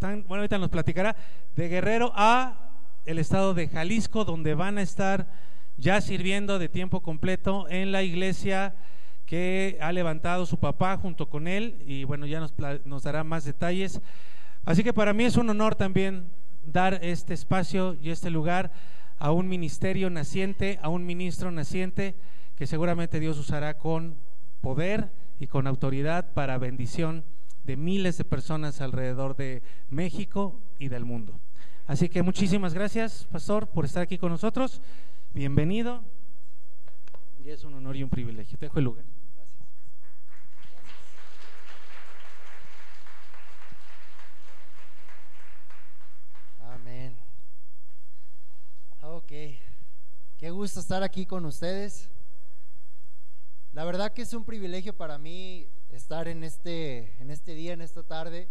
están, bueno, ahorita nos platicará, de Guerrero a el estado de Jalisco, donde van a estar ya sirviendo de tiempo completo en la iglesia que ha levantado su papá junto con él, y bueno, ya nos dará más detalles. Así que para mí es un honor también dar este espacio y este lugar a un ministerio naciente, a un ministro naciente, que seguramente Dios usará con poder y con autoridad para bendición de miles de personas alrededor de México y del mundo. Así que muchísimas gracias, pastor, por estar aquí con nosotros. Bienvenido, y es un honor y un privilegio. Te dejo el lugar. Amén. Ok, qué gusto estar aquí con ustedes. La verdad que es un privilegio para mí estar en este día, en esta tarde,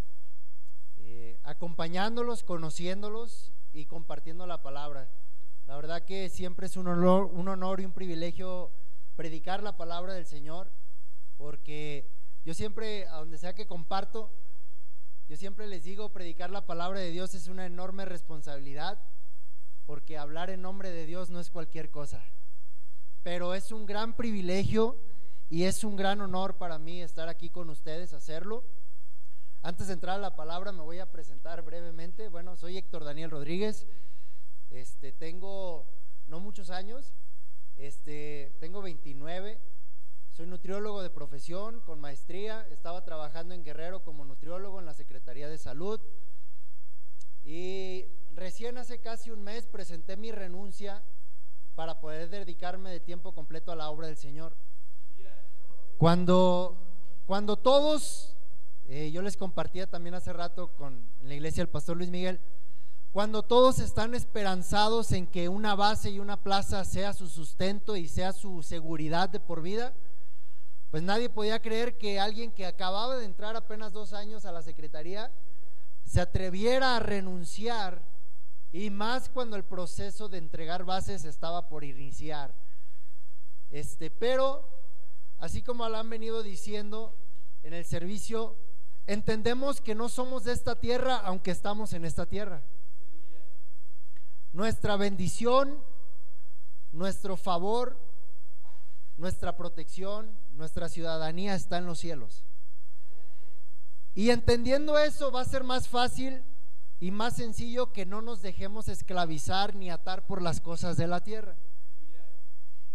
acompañándolos, conociéndolos y compartiendo la palabra. La verdad que siempre es un honor y un privilegio predicar la palabra del Señor, porque yo siempre, a donde sea que comparto, yo siempre les digo, predicar la palabra de Dios es una enorme responsabilidad, porque hablar en nombre de Dios no es cualquier cosa, pero es un gran privilegio y es un gran honor para mí estar aquí con ustedes, hacerlo. Antes de entrar a la palabra me voy a presentar brevemente. Bueno, soy Héctor Daniel Rodríguez, tengo no muchos años, tengo 29, soy nutriólogo de profesión con maestría, estaba trabajando en Guerrero como nutriólogo en la Secretaría de Salud, y recién hace casi un mes presenté mi renuncia para poder dedicarme de tiempo completo a la obra del Señor. Cuando todos, yo les compartía también hace rato en la iglesia del pastor Luis Miguel, cuando todos están esperanzados en que una base y una plaza sea su sustento y sea su seguridad de por vida, pues nadie podía creer que alguien que acababa de entrar apenas 2 años a la secretaría se atreviera a renunciar, y más cuando el proceso de entregar bases estaba por iniciar. Pero así como lo han venido diciendo en el servicio, entendemos que no somos de esta tierra, aunque estamos en esta tierra. Nuestra bendición, nuestro favor, nuestra protección, nuestra ciudadanía está en los cielos. Y entendiendo eso, va a ser más fácil y más sencillo que no nos dejemos esclavizar ni atar por las cosas de la tierra.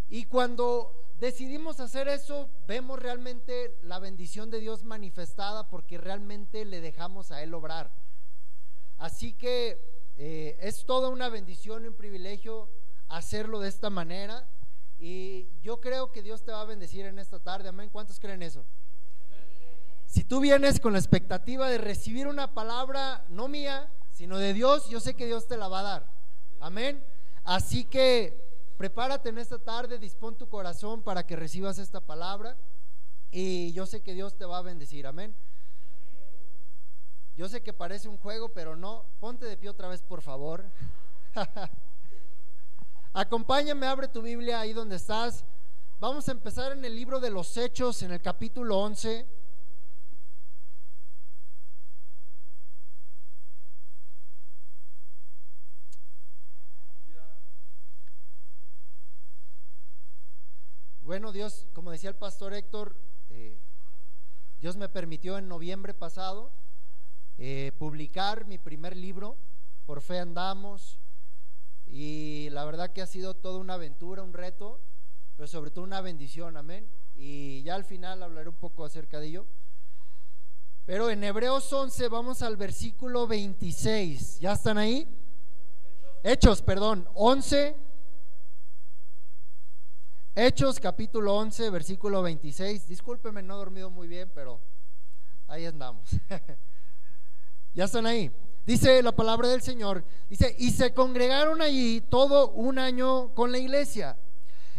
Y cuando decidimos hacer eso, vemos realmente la bendición de Dios manifestada, porque realmente le dejamos a Él obrar. Así que es toda una bendición y un privilegio hacerlo de esta manera, y yo creo que Dios te va a bendecir en esta tarde. Amén. ¿Cuántos creen eso? Si tú vienes con la expectativa de recibir una palabra no mía, sino de Dios, yo sé que Dios te la va a dar. Amén. Así que prepárate en esta tarde, dispón tu corazón para que recibas esta palabra, y yo sé que Dios te va a bendecir. Amén. Yo sé que parece un juego, pero no. Ponte de pie otra vez, por favor. Acompáñame, abre tu Biblia ahí donde estás. Vamos a empezar en el libro de los Hechos, en el capítulo 11. Bueno, Dios, como decía el pastor Héctor, Dios me permitió en noviembre pasado publicar mi primer libro, Por Fe Andamos, y la verdad que ha sido toda una aventura, un reto, pero sobre todo una bendición. Amén. Y ya al final hablaré un poco acerca de ello. Pero en Hebreos 11 vamos al versículo 26. ¿Ya están ahí? Hechos, perdón, 11. Hechos capítulo 11 versículo 26. Discúlpeme, no he dormido muy bien, pero ahí andamos. ¿Ya están ahí? Dice la palabra del Señor, dice: y se congregaron allí todo un año con la iglesia,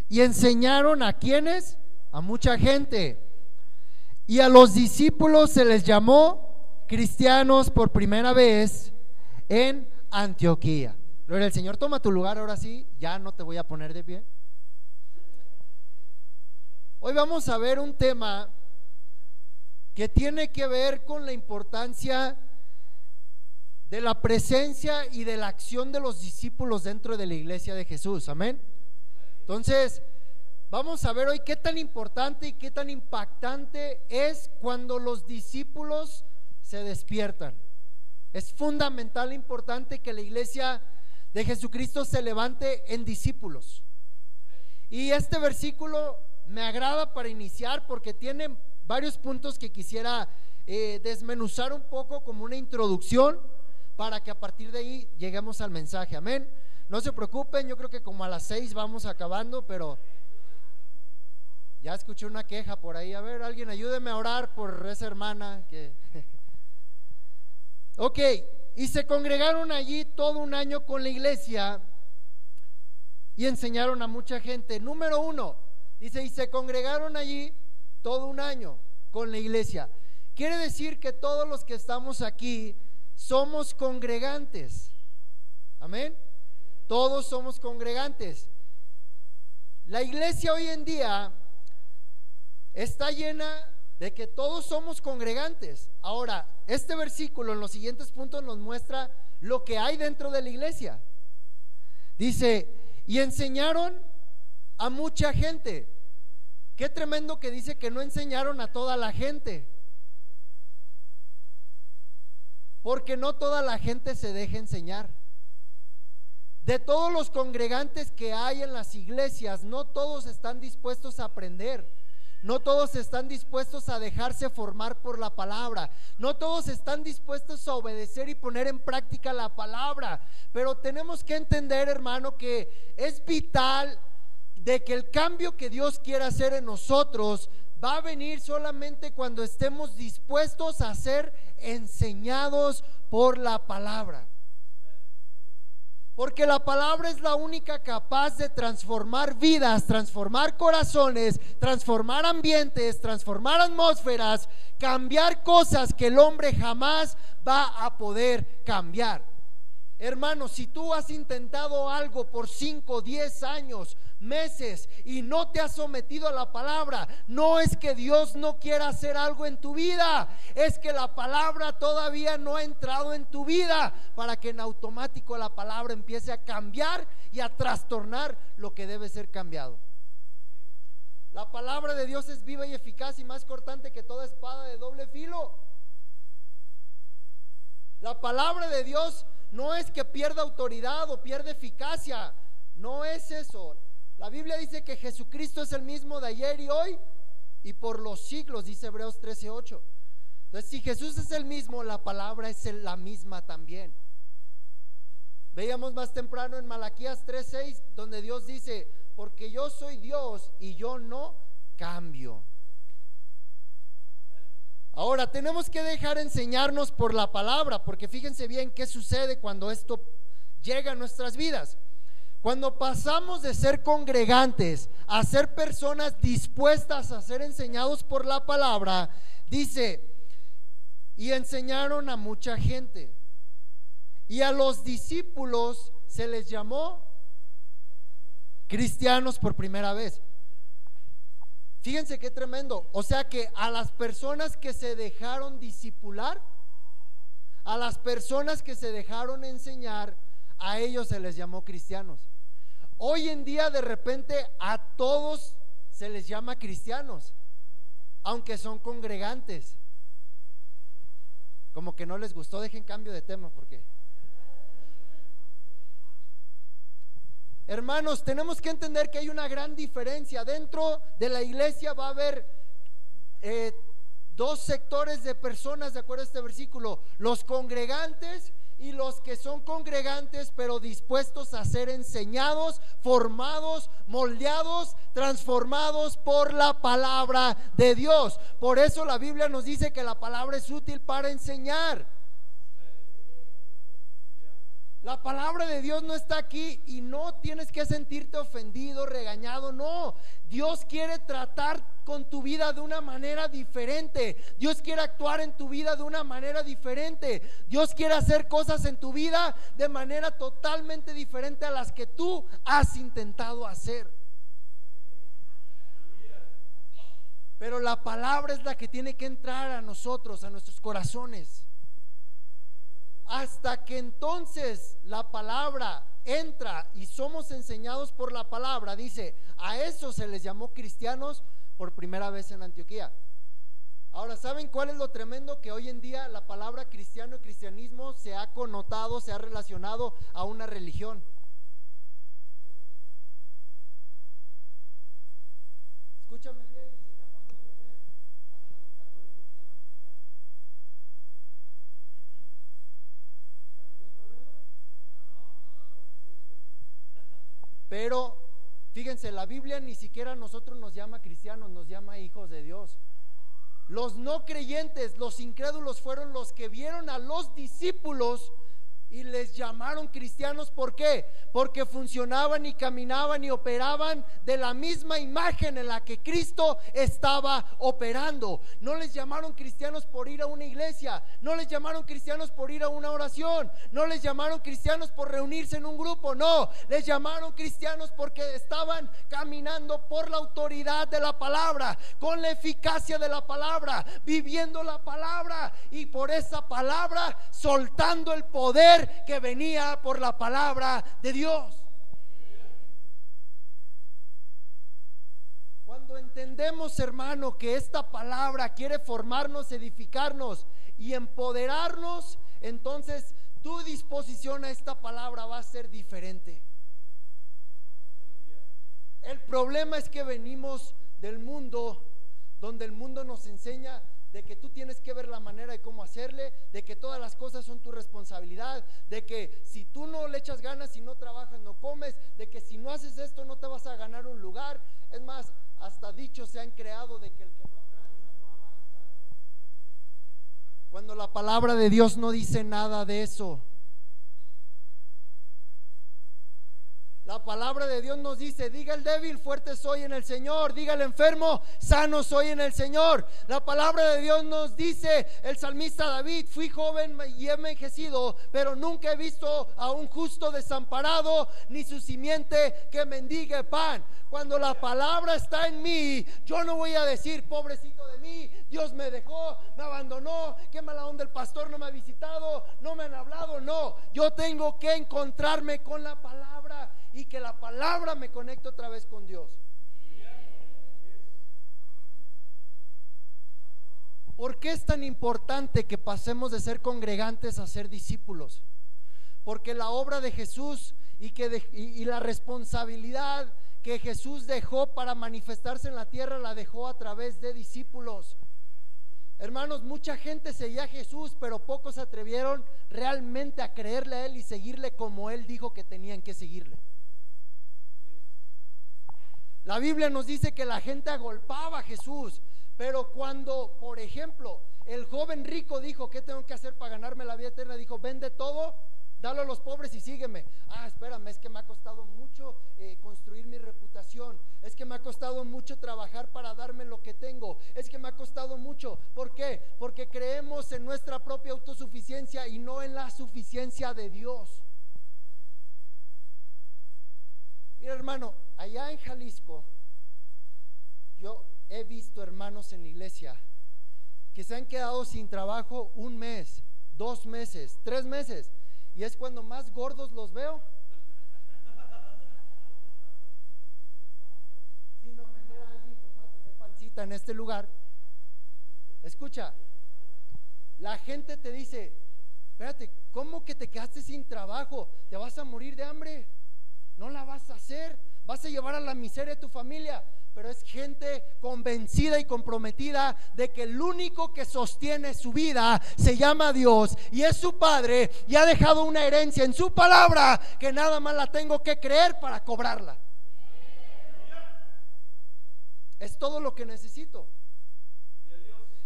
y enseñaron ¿a quiénes? A mucha gente. Y a los discípulos se les llamó cristianos por primera vez en Antioquía. Gloria al Señor. Toma tu lugar ahora sí, ya no te voy a poner de pie. Hoy vamos a ver un tema que tiene que ver con la importancia de la presencia y de la acción de los discípulos dentro de la iglesia de Jesús. Amén. Entonces, vamos a ver hoy qué tan importante y qué tan impactante es cuando los discípulos se despiertan. Es fundamental e importante que la iglesia de Jesucristo se levante en discípulos. Y este versículo me agrada para iniciar porque tiene varios puntos que quisiera desmenuzar un poco como una introducción para que a partir de ahí lleguemos al mensaje. Amén. No se preocupen, yo creo que como a las 6 vamos acabando, pero ya escuché una queja por ahí. A ver, alguien ayúdeme a orar por esa hermana que... Ok, y se congregaron allí todo un año con la iglesia y enseñaron a mucha gente. Número 1, dice, y se congregaron allí todo un año con la iglesia. Quiere decir que todos los que estamos aquí somos congregantes. Amén. Todos somos congregantes. La iglesia hoy en día está llena de que todos somos congregantes. Ahora, este versículo en los siguientes puntos nos muestra lo que hay dentro de la iglesia. Dice, y enseñaron a mucha gente. Qué tremendo que dice que no enseñaron a toda la gente, porque no toda la gente se deja enseñar. De todos los congregantes que hay en las iglesias, no todos están dispuestos a aprender. No todos están dispuestos a dejarse formar por la palabra. No todos están dispuestos a obedecer y poner en práctica la palabra. Pero tenemos que entender, hermano, que es vital de que el cambio que Dios quiere hacer en nosotros va a venir solamente cuando estemos dispuestos a ser enseñados por la palabra. Porque la palabra es la única capaz de transformar vidas, transformar corazones, transformar ambientes, transformar atmósferas, cambiar cosas que el hombre jamás va a poder cambiar. Hermano, si tú has intentado algo por 5, 10 años, meses y no te has sometido a la palabra, no es que Dios no quiera hacer algo en tu vida, es que la palabra todavía no ha entrado en tu vida para que en automático la palabra empiece a cambiar y a trastornar lo que debe ser cambiado. La palabra de Dios es viva y eficaz y más cortante que toda espada de doble filo. La palabra de Dios no es que pierda autoridad o pierda eficacia, no es eso. La Biblia dice que Jesucristo es el mismo de ayer y hoy y por los siglos, dice Hebreos 13:8. Entonces, si Jesús es el mismo, la palabra es la misma también. Veíamos más temprano en Malaquías 3:6, donde Dios dice, porque yo soy Dios y yo no cambio. Ahora, tenemos que dejar enseñarnos por la palabra, porque fíjense bien qué sucede cuando esto llega a nuestras vidas. Cuando pasamos de ser congregantes a ser personas dispuestas a ser enseñados por la palabra, dice, y enseñaron a mucha gente. Y a los discípulos se les llamó cristianos por primera vez. Fíjense qué tremendo. O sea que a las personas que se dejaron discipular, a las personas que se dejaron enseñar, a ellos se les llamó cristianos. Hoy en día de repente a todos se les llama cristianos, aunque son congregantes. Como que no les gustó, dejen cambio de tema porque... Hermanos, tenemos que entender que hay una gran diferencia. Dentro de la iglesia va a haber dos sectores de personas, de acuerdo a este versículo: los congregantes y los que son congregantes pero dispuestos a ser enseñados, formados, moldeados, transformados por la palabra de Dios. Por eso la Biblia nos dice que la palabra es útil para enseñar. La palabra de Dios no está aquí y no tienes que sentirte ofendido, regañado, no. Dios quiere tratar con tu vida de una manera diferente. Dios quiere actuar en tu vida de una manera diferente. Dios quiere hacer cosas en tu vida de manera totalmente diferente a las que tú has intentado hacer. Pero la palabra es la que tiene que entrar a nosotros, a nuestros corazones. hasta que entonces la palabra entra y somos enseñados por la palabra, dice, a eso se les llamó cristianos por primera vez en Antioquía. Ahora, ¿saben cuál es lo tremendo? Que hoy en día la palabra cristiano y cristianismo se ha connotado, se ha relacionado a una religión. Escúchame bien, y sin afán de ofender, hasta los católicos se llaman cristianos. ¿Se metió en problemas? Pero fíjense, la Biblia ni siquiera a nosotros nos llama cristianos, nos llama hijos de Dios. Los no creyentes, los incrédulos fueron los que vieron a los discípulos y les llamaron cristianos. ¿Por qué? Porque funcionaban y caminaban y operaban de la misma imagen en la que Cristo estaba operando. No les llamaron cristianos por ir a una iglesia, no les llamaron cristianos por ir a una oración, no les llamaron cristianos por reunirse en un grupo, no, les llamaron cristianos porque estaban caminando por la autoridad de la palabra, con la eficacia de la palabra, viviendo la palabra y por esa palabra soltando el poder que venía por la palabra de Dios. Cuando entendemos, hermano, que esta palabra quiere formarnos, edificarnos y empoderarnos, entonces tu disposición a esta palabra va a ser diferente. El problema es que venimos del mundo, donde el mundo nos enseña de que tú tienes que ver la manera de cómo hacerle, de que todas las cosas son tu responsabilidad, de que si tú no le echas ganas, si no trabajas, no comes, de que si no haces esto no te vas a ganar un lugar. Es más, hasta dichos se han creado de que el que no tranza no avanza, cuando la palabra de Dios no dice nada de eso. La palabra de Dios nos dice: diga el débil, fuerte soy en el Señor. Diga el enfermo, sano soy en el Señor. La palabra de Dios nos dice el salmista David: fui joven y he envejecido, pero nunca he visto a un justo desamparado, ni su simiente que mendigue pan. Cuando la palabra está en mí, yo no voy a decir: pobrecito de mí, Dios me dejó, me abandonó, qué mala onda, el pastor no me ha visitado, no me han hablado. No, yo tengo que encontrarme con la palabra y que la palabra me conecte otra vez con Dios. ¿Por qué es tan importante que pasemos de ser congregantes a ser discípulos? Porque la obra de Jesús y la responsabilidad que Jesús dejó para manifestarse en la tierra la dejó a través de discípulos. Hermanos, mucha gente seguía a Jesús, pero pocos se atrevieron realmente a creerle a Él y seguirle como Él dijo que tenían que seguirle. La Biblia nos dice que la gente agolpaba a Jesús, pero cuando, por ejemplo, el joven rico dijo: ¿qué tengo que hacer para ganarme la vida eterna? Dijo: vende todo, dalo a los pobres y sígueme. Espérame, es que me ha costado mucho construir mi reputación, es que me ha costado mucho trabajar para darme lo que tengo, es que me ha costado mucho. ¿Por qué? Porque creemos en nuestra propia autosuficiencia y no en la suficiencia de Dios. Mira, hermano, allá en Jalisco yo he visto hermanos en la iglesia que se han quedado sin trabajo 1 mes, 2 meses, 3 meses, y es cuando más gordos los veo. Sin ofender a alguien que va a tener pancita en este lugar, escucha, la gente te dice: espérate, ¿cómo que te quedaste sin trabajo? ¿Te vas a morir de hambre? No la vas a hacer, vas a llevar a la miseria a tu familia. Pero es gente convencida y comprometida de que el único que sostiene su vida se llama Dios y es su Padre, y ha dejado una herencia en su palabra que nada más la tengo que creer para cobrarla. Es todo lo que necesito.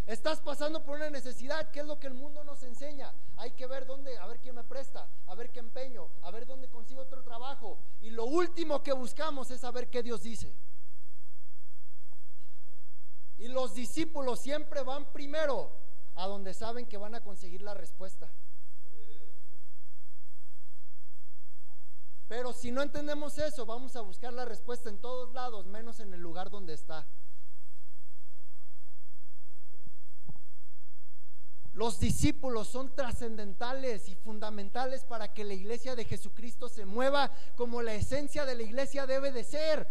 Estás pasando por una necesidad. ¿Qué es lo que el mundo nos enseña? Hay que ver dónde, a ver quién me presta, a ver qué empeño, a ver dónde consigo otro trabajo, y lo último que buscamos es saber qué Dios dice. Y los discípulos siempre van primero a donde saben que van a conseguir la respuesta. Pero si no entendemos eso, vamos a buscar la respuesta en todos lados, menos en el lugar donde está. Los discípulos son trascendentales y fundamentales para que la iglesia de Jesucristo se mueva como la esencia de la iglesia debe de ser.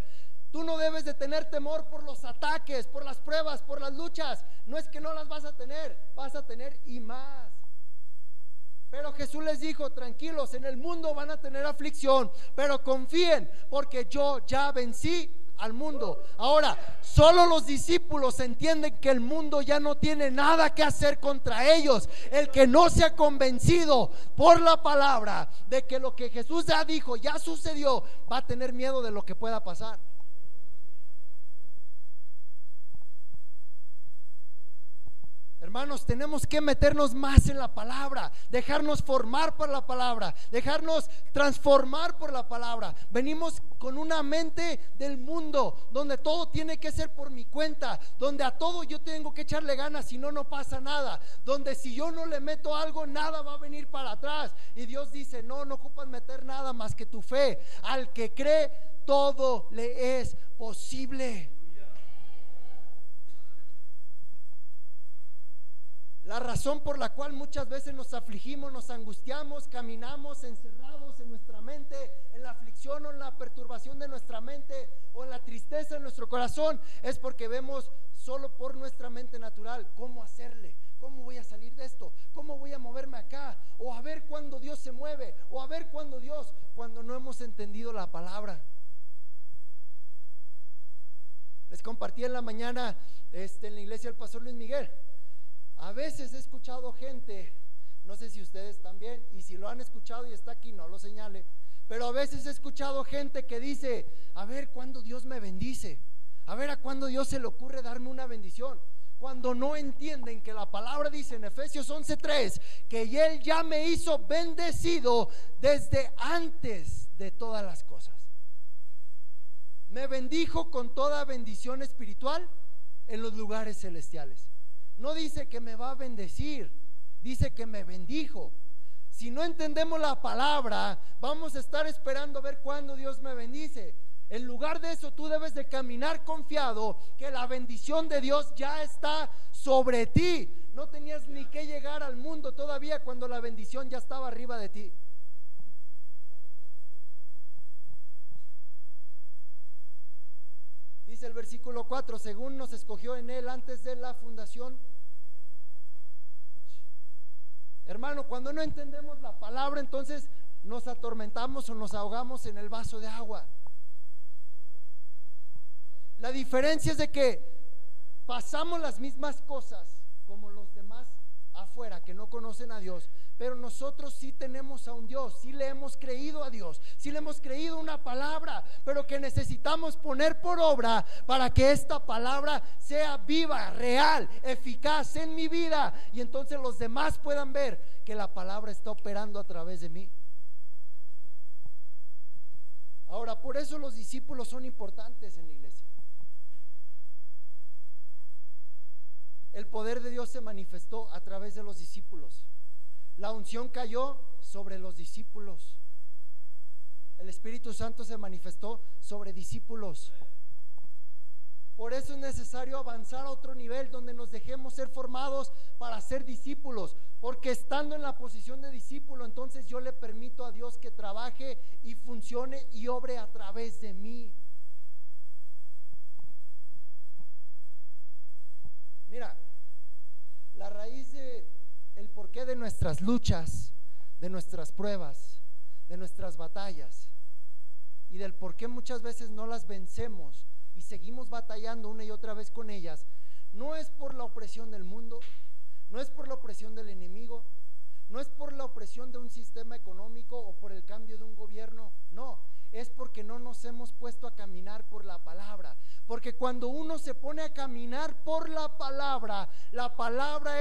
Tú no debes de tener temor por los ataques, por las pruebas, por las luchas. No es que no las vas a tener y más. Pero Jesús les dijo: tranquilos, en el mundo van a tener aflicción, pero confíen, porque yo ya vencí al mundo. Ahora, solo los discípulos entienden que el mundo ya no tiene nada que hacer contra ellos. El que no se ha convencido por la palabra de que lo que Jesús ya dijo ya sucedió, va a tener miedo de lo que pueda pasar. Hermanos, tenemos que meternos más en la palabra, dejarnos formar por la palabra, dejarnos transformar por la palabra. Venimos con una mente del mundo, donde todo tiene que ser por mi cuenta, donde a todo yo tengo que echarle ganas, si no, no pasa nada, donde si yo no le meto algo, nada va a venir para atrás. Y Dios dice: no ocupas meter nada más que tu fe. Al que cree, todo le es posible. La razón por la cual muchas veces nos afligimos, nos angustiamos, caminamos encerrados en nuestra mente, en la aflicción o en la perturbación de nuestra mente o en la tristeza en nuestro corazón, es porque vemos solo por nuestra mente natural cómo hacerle, cómo voy a salir de esto, cómo voy a moverme acá, o a ver cuándo Dios se mueve, o a ver cuándo Dios, cuando no hemos entendido la palabra. Les compartí en la mañana en la iglesia del pastor Luis Miguel. A veces he escuchado gente, no sé si ustedes también, y si lo han escuchado y está aquí, no lo señale, pero a veces he escuchado gente que dice: a ver cuándo Dios me bendice, a ver a cuándo Dios se le ocurre darme una bendición, cuando no entienden que la palabra dice en Efesios 11:3 que Él ya me hizo bendecido desde antes de todas las cosas. Me bendijo con toda bendición espiritual en los lugares celestiales. No dice que me va a bendecir, dice que me bendijo. Si no entendemos la palabra, vamos a estar esperando a ver cuándo Dios me bendice. En lugar de eso, tú debes de caminar confiado que la bendición de Dios ya está sobre ti. No tenías ni que llegar al mundo todavía cuando la bendición ya estaba arriba de ti. Dice el versículo 4: según nos escogió en Él antes de la fundación. Hermano, cuando no entendemos la palabra, entonces nos atormentamos o nos ahogamos en el vaso de agua. La diferencia es de que pasamos las mismas cosas como los demás afuera que no conocen a Dios, pero nosotros sí tenemos a un Dios, sí le hemos creído a Dios, sí le hemos creído una palabra, pero que necesitamos poner por obra para que esta palabra sea viva, real, eficaz en mi vida, y entonces los demás puedan ver que la palabra está operando a través de mí. Ahora, por eso los discípulos son importantes en la iglesia. El poder de Dios se manifestó a través de los discípulos. La unción cayó sobre los discípulos. El Espíritu Santo se manifestó sobre discípulos. Por eso es necesario avanzar a otro nivel donde nos dejemos ser formados para ser discípulos, porque estando en la posición de discípulo, entonces yo le permito a Dios que trabaje y funcione y obre a través de mí. Mira, la raíz de el porqué de nuestras luchas, de nuestras pruebas, de nuestras batallas y del por qué muchas veces no las vencemos y seguimos batallando una y otra vez con ellas, no es por la opresión del mundo, no es por la opresión del enemigo, no es por la opresión de un sistema económico o por el cambio de un gobierno, no, es porque no nos hemos puesto a caminar por la palabra. Porque cuando uno se pone a caminar por la palabra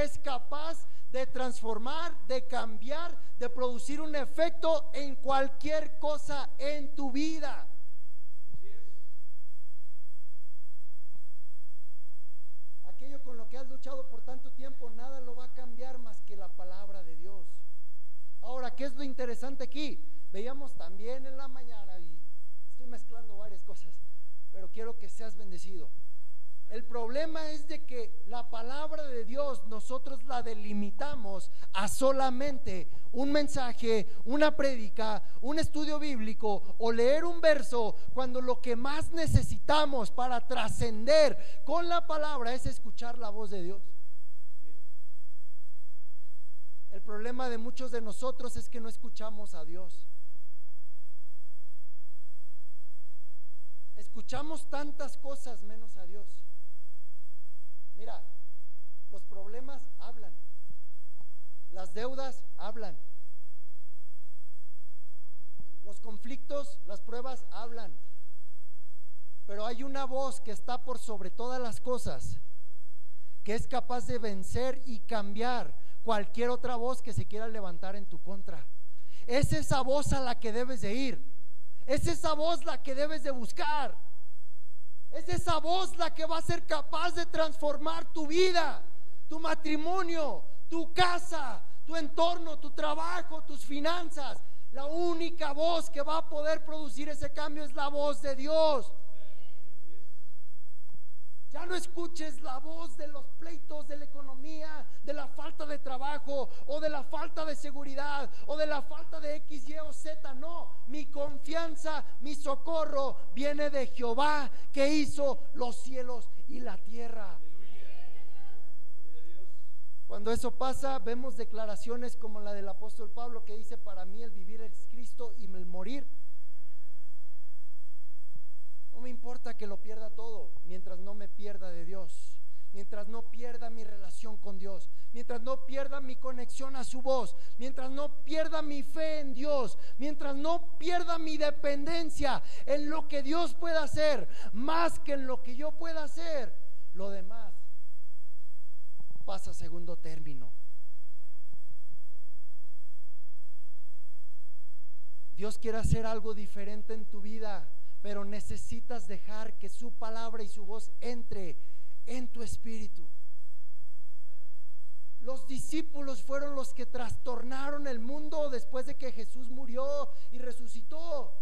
es capaz de transformar, de cambiar, de producir un efecto en cualquier cosa en tu vida. Aquello con lo que has luchado por tanto tiempo, nada lo va a cambiar más que la palabra de Dios. Ahora, ¿qué es lo interesante aquí? Veíamos también en la mañana, y estoy mezclando varias cosas, pero quiero que seas bendecido. El problema es de que la palabra de Dios nosotros la delimitamos a solamente un mensaje, una prédica, un estudio bíblico o leer un verso, cuando lo que más necesitamos para trascender con la palabra es escuchar la voz de Dios. El problema de muchos de nosotros es que no escuchamos a Dios. Escuchamos tantas cosas menos a Dios. Mira, los problemas hablan, las deudas hablan, los conflictos, las pruebas hablan, pero hay una voz que está por sobre todas las cosas, que es capaz de vencer y cambiar cualquier otra voz que se quiera levantar en tu contra. Es esa voz a la que debes de ir, es esa voz la que debes de buscar. Es esa voz la que va a ser capaz de transformar tu vida, tu matrimonio, tu casa, tu entorno, tu trabajo, tus finanzas. La única voz que va a poder producir ese cambio es la voz de Dios. Ya no escuches la voz de los pleitos, de la economía, de la falta de trabajo o de la falta de seguridad o de la falta de X, Y o Z. No, mi confianza, mi socorro viene de Jehová, que hizo los cielos y la tierra. Cuando eso pasa, vemos declaraciones como la del apóstol Pablo, que dice: para mí el vivir es Cristo y el morir. No me importa que lo pierda todo, mientras no me pierda de Dios, mientras no pierda mi relación con Dios, mientras no pierda mi conexión a su voz, mientras no pierda mi fe en Dios, mientras no pierda mi dependencia en lo que Dios pueda hacer, más que en lo que yo pueda hacer. Lo demás pasa a segundo término. Dios quiere hacer algo diferente en tu vida, pero necesitas dejar que su palabra y su voz entre en tu espíritu. Los discípulos fueron los que trastornaron el mundo después de que Jesús murió y resucitó.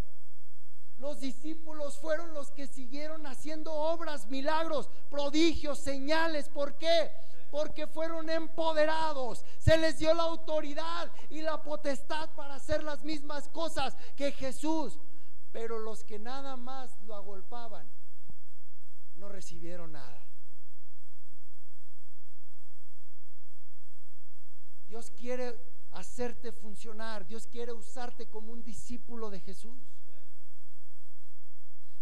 Los discípulos fueron los que siguieron haciendo obras, milagros, prodigios, señales. ¿Por qué? Porque fueron empoderados, se les dio la autoridad y la potestad para hacer las mismas cosas que Jesús. Pero los que nada más lo agolpaban no recibieron nada. Dios quiere hacerte funcionar, Dios quiere usarte como un discípulo de Jesús.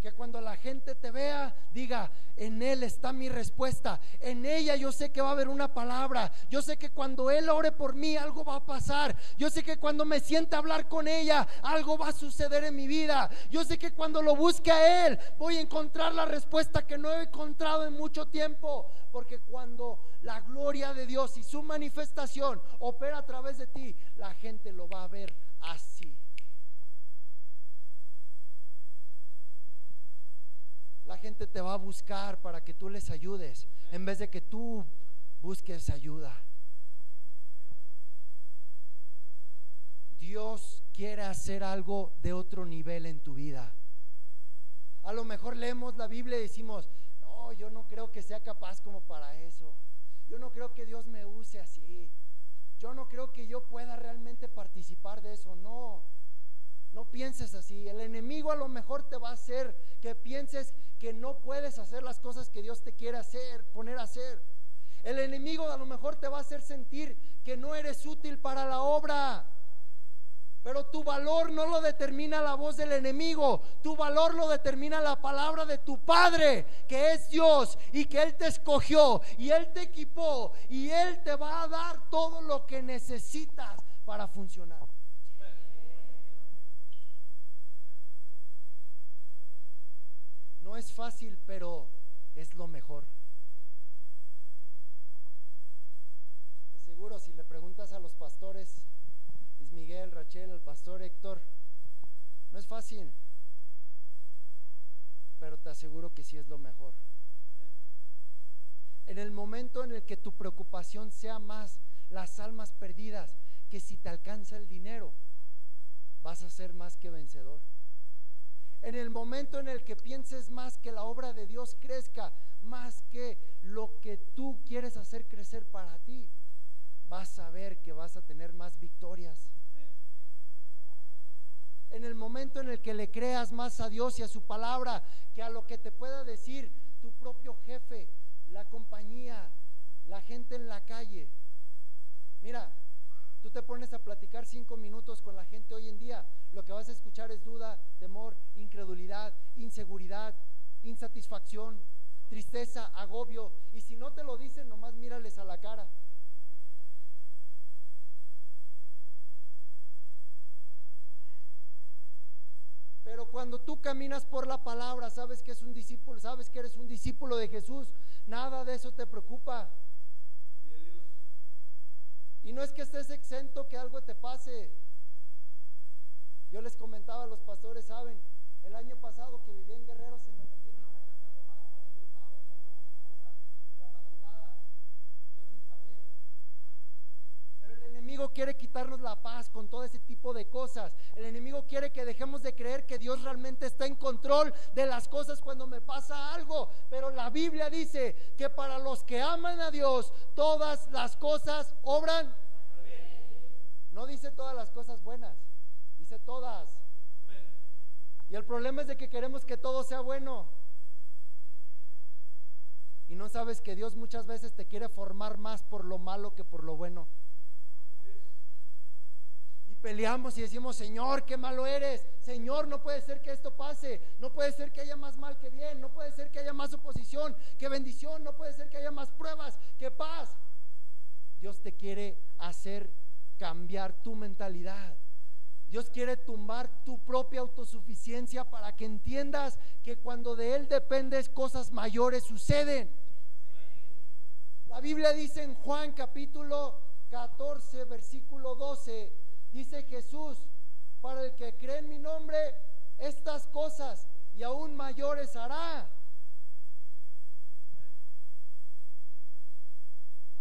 Que cuando la gente te vea, diga: en Él está mi respuesta, en ella yo sé que va a haber una palabra, yo sé que cuando Él ore por mí algo va a pasar, yo sé que cuando me siente a hablar con ella algo va a suceder en mi vida, yo sé que cuando lo busque a Él voy a encontrar la respuesta que no he encontrado en mucho tiempo. Porque cuando la gloria de Dios y su manifestación opera a través de ti, la gente lo va a ver así. La gente te va a buscar para que tú les ayudes, en vez de que tú busques ayuda. Dios quiere hacer algo de otro nivel en tu vida. A lo mejor leemos la Biblia y decimos: no, yo no creo que sea capaz como para eso. Yo no creo que Dios me use así. Yo no creo que yo pueda realmente participar de eso. No, no pienses así. El enemigo a lo mejor te va a hacer que pienses que no puedes hacer las cosas que Dios te quiere hacer, poner a hacer. El enemigo a lo mejor te va a hacer sentir que no eres útil para la obra. Pero tu valor no lo determina la voz del enemigo, tu valor lo determina la palabra de tu Padre, que es Dios, y que Él te escogió y Él te equipó y Él te va a dar todo lo que necesitas para funcionar. No es fácil, pero es lo mejor. De seguro, si le preguntas a los pastores, Luis Miguel, Rachel, al pastor Héctor, no es fácil, pero te aseguro que sí es lo mejor. En el momento en el que tu preocupación sea más las almas perdidas que si te alcanza el dinero, vas a ser más que vencedor. En el momento en el que pienses más que la obra de Dios crezca, más que lo que tú quieres hacer crecer para ti, vas a ver que vas a tener más victorias. En el momento en el que le creas más a Dios y a su palabra que a lo que te pueda decir tu propio jefe, la compañía, la gente en la calle. Mira, tú te pones a platicar 5 minutos con la gente hoy en día, lo que vas a escuchar es duda, temor, incredulidad, inseguridad, insatisfacción, tristeza, agobio, y si no te lo dicen, nomás mírales a la cara. Pero cuando tú caminas por la palabra, sabes que es un discípulo, sabes que eres un discípulo de Jesús, nada de eso te preocupa. Y no es que estés exento que algo te pase. Yo les comentaba a los pastores, saben, el año pasado que viví en Guerrero se me metieron a la casa a robar cuando yo estaba durmiendo con mi esposa de la madrugada, yo sin saber. Pero el enemigo quiere quitarnos la paz con todo ese tipo de cosas. El enemigo quiere que dejemos de creer que Dios realmente está en control de las cosas cuando me pasa algo. Pero la Biblia dice que para los que aman a Dios, todas las cosas obran. No dice todas las cosas buenas, dice todas. Y el problema es de que queremos que todo sea bueno. Y no sabes que Dios muchas veces te quiere formar más por lo malo que por lo bueno. Y peleamos y decimos, Señor, qué malo eres. Señor, no puede ser que esto pase. No puede ser que haya más mal que bien. No puede ser que haya más oposición que bendición. No puede ser que haya más pruebas que paz. Dios te quiere hacer cambiar tu mentalidad. Dios quiere tumbar tu propia autosuficiencia para que entiendas que cuando de Él dependes, cosas mayores suceden. La Biblia dice en Juan capítulo 14 versículo 12, dice Jesús, para el que cree en mi nombre, estas cosas y aún mayores hará.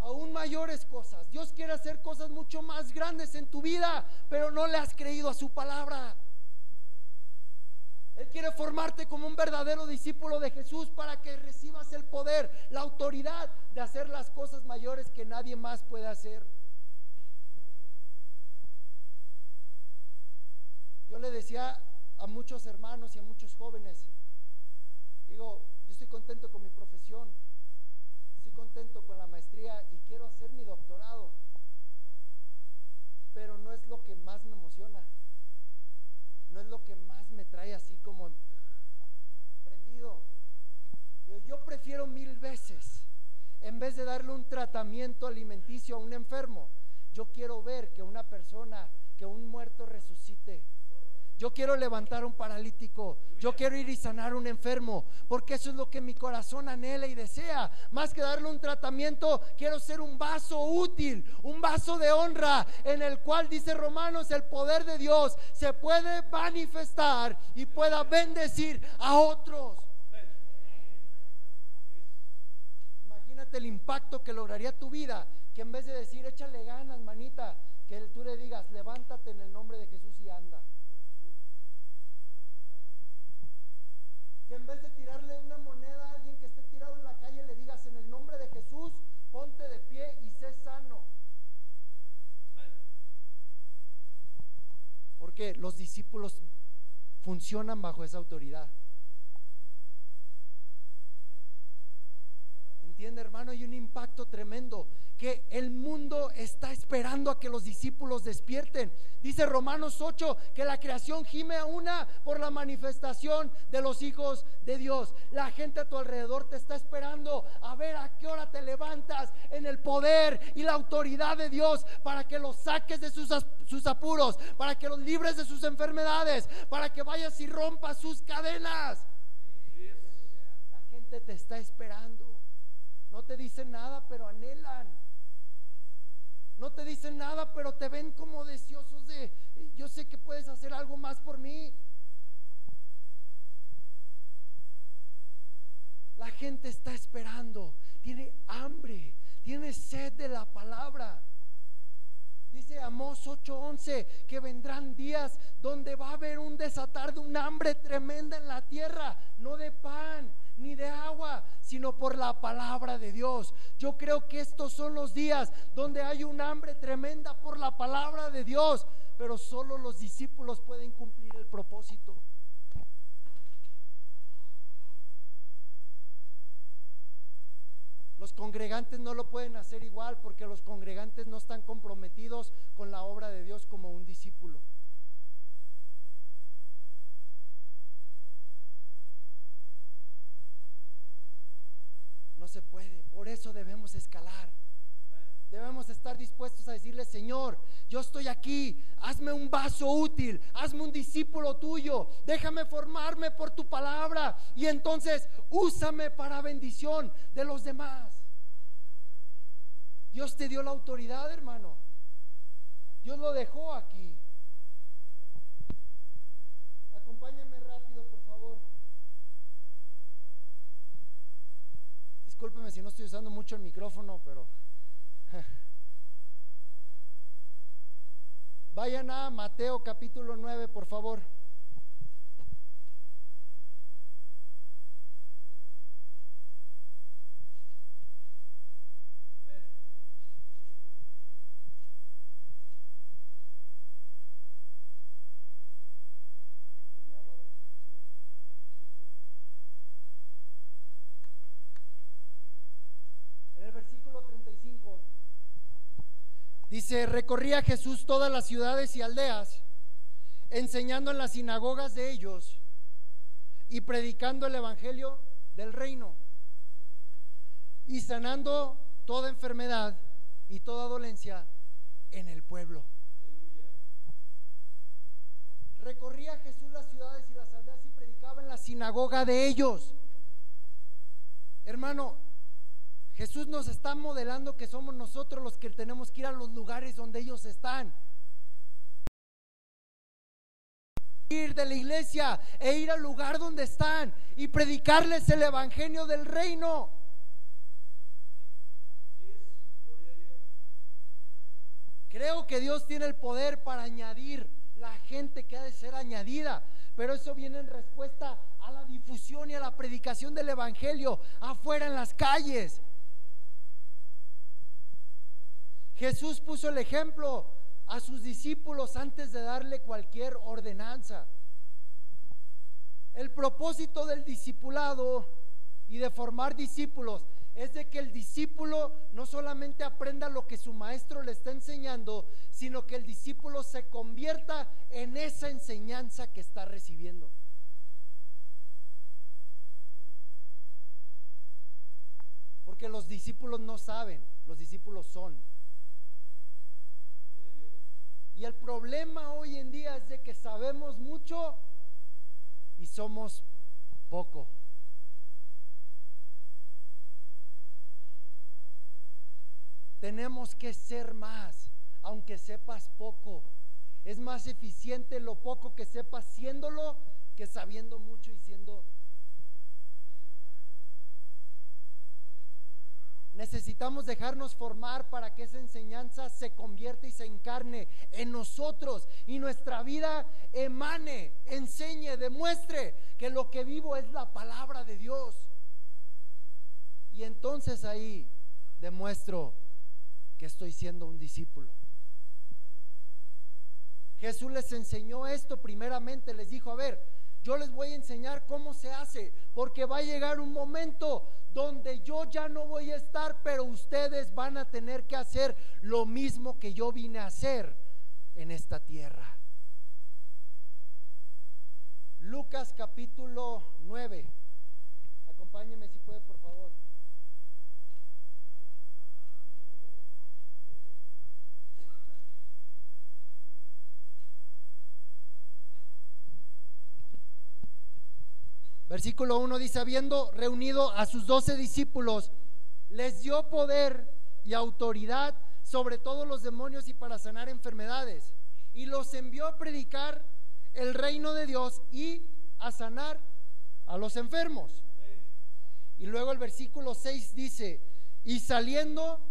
Aún mayores cosas. Dios quiere hacer cosas mucho más grandes en tu vida, pero no le has creído a su palabra. Él quiere formarte como un verdadero discípulo de Jesús para que recibas el poder, la autoridad de hacer las cosas mayores que nadie más puede hacer. Yo le decía a muchos hermanos y a muchos jóvenes, digo, yo estoy contento con mi profesión, estoy contento con la maestría y quiero hacer mi doctorado, pero no es lo que más me emociona, no es lo que más me trae así como prendido. Yo prefiero 1000 veces, en vez de darle un tratamiento alimenticio a un enfermo, yo quiero ver que una persona, que un muerto resucite. Yo quiero levantar a un paralítico, yo quiero ir y sanar a un enfermo, porque eso es lo que mi corazón anhela y desea. Más que darle un tratamiento, quiero ser un vaso útil, un vaso de honra, en el cual dice Romanos, el poder de Dios se puede manifestar y pueda bendecir a otros. Imagínate el impacto que lograría tu vida, que en vez de decir échale ganas, manita, que tú le digas levántate en el nombre de Jesús y anda. Que en vez de tirarle una moneda a alguien que esté tirado en la calle, le digas en el nombre de Jesús, ponte de pie y sé sano. Porque los discípulos funcionan bajo esa autoridad. ¿Entiende, hermano? Hay un impacto tremendo que el mundo está esperando a que los discípulos despierten. Dice Romanos 8 que la creación gime a una por la manifestación de los hijos de Dios. La gente a tu alrededor te está esperando a ver a qué hora te levantas en el poder y la autoridad de Dios para que los saques de sus apuros, para que los libres de sus enfermedades, para que vayas y rompas sus cadenas. La gente te está esperando. No te dicen nada, pero anhelan. No te dicen nada, pero te ven como deseosos de, yo sé que puedes hacer algo más por mí. La gente está esperando, tiene hambre, tiene sed de la palabra. Dice Amós 8:11 que vendrán días donde va a haber un desatar de un hambre tremenda en la tierra, no de pan ni de agua, sino por la palabra de Dios. Yo creo que estos son los días donde hay un hambre tremenda por la palabra de Dios, pero solo los discípulos pueden cumplir el propósito. Los congregantes no lo pueden hacer igual, porque los congregantes no están comprometidos con la obra de Dios como un discípulo. No se puede, por eso debemos escalar. Debemos estar dispuestos a decirle: Señor, yo estoy aquí, hazme un vaso útil, hazme un discípulo tuyo, déjame formarme por tu palabra y entonces úsame para bendición de los demás. Dios te dio la autoridad, hermano. Dios lo dejó aquí. Acompáñame rápido, por favor. Discúlpeme si no estoy usando mucho el micrófono, pero vayan a Mateo capítulo 9, por favor. Dice: recorría Jesús todas las ciudades y aldeas, enseñando en las sinagogas de ellos y predicando el evangelio del reino y sanando toda enfermedad y toda dolencia en el pueblo. Recorría Jesús las ciudades y las aldeas y predicaba en la sinagoga de ellos. Hermano, Jesús nos está modelando que somos nosotros los que tenemos que ir a los lugares donde ellos están. Ir de la iglesia e ir al lugar donde están y predicarles el evangelio del reino. Creo que Dios tiene el poder para añadir la gente que ha de ser añadida, pero eso viene en respuesta a la difusión y a la predicación del evangelio afuera en las calles. Jesús puso el ejemplo a sus discípulos antes de darle cualquier ordenanza. El propósito del discipulado y de formar discípulos es de que el discípulo no solamente aprenda lo que su maestro le está enseñando, sino que el discípulo se convierta en esa enseñanza que está recibiendo. Porque los discípulos no saben, los discípulos son. Y el problema hoy en día es de que sabemos mucho y somos poco. Tenemos que ser más, aunque sepas poco. Es más eficiente lo poco que sepas siéndolo que sabiendo mucho y siendo. Necesitamos dejarnos formar para que esa enseñanza se convierta y se encarne en nosotros y nuestra vida emane, enseñe, demuestre que lo que vivo es la palabra de Dios. Y entonces ahí demuestro que estoy siendo un discípulo. Jesús les enseñó esto primeramente, les dijo: a ver, yo les voy a enseñar cómo se hace, porque va a llegar un momento donde yo ya no voy a estar, pero ustedes van a tener que hacer lo mismo que yo vine a hacer en esta tierra. Lucas capítulo 9. Acompáñenme si puede, por favor. Versículo 1 dice: habiendo reunido a sus 12 discípulos, les dio poder y autoridad sobre todos los demonios y para sanar enfermedades, y los envió a predicar el reino de Dios y a sanar a los enfermos. Y luego el versículo 6 dice: y saliendo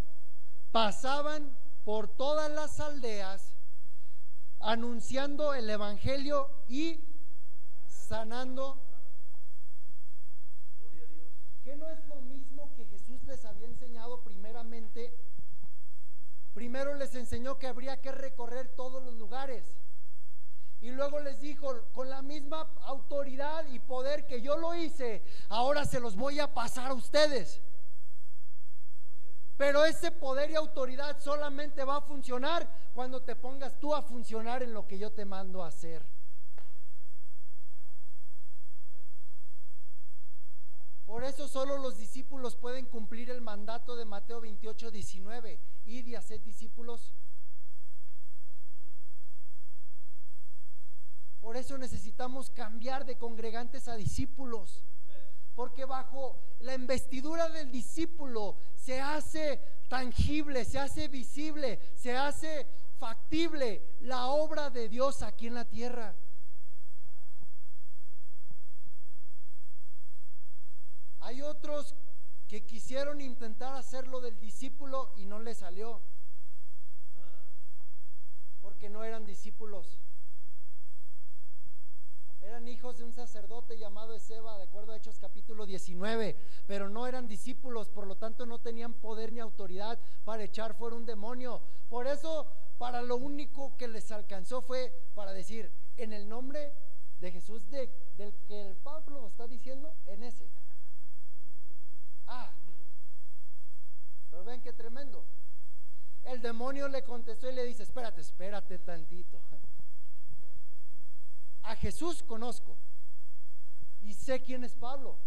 pasaban por todas las aldeas, anunciando el evangelio y sanando. ¿Qué no es lo mismo que Jesús les había enseñado primeramente? Primero les enseñó que habría que recorrer todos los lugares. Y luego les dijo, con la misma autoridad y poder que yo lo hice, ahora se los voy a pasar a ustedes. Pero ese poder y autoridad solamente va a funcionar cuando te pongas tú a funcionar en lo que yo te mando a hacer. Por eso solo los discípulos pueden cumplir el mandato de Mateo 28:19, id y haced discípulos. Por eso necesitamos cambiar de congregantes a discípulos, porque bajo la investidura del discípulo se hace tangible, se hace visible, se hace factible la obra de Dios aquí en la tierra. Hay otros que quisieron intentar hacerlo del discípulo y no les salió, porque no eran discípulos. Eran hijos de un sacerdote llamado Esceva, de acuerdo a Hechos capítulo 19, pero no eran discípulos, por lo tanto no tenían poder ni autoridad para echar fuera un demonio. Por eso, para lo único que les alcanzó fue para decir, en el nombre de Jesús, del que el Pablo está diciendo, en ese. Pero ven qué tremendo. El demonio le contestó y le dice, espérate tantito. A Jesús conozco y sé quién es Pablo.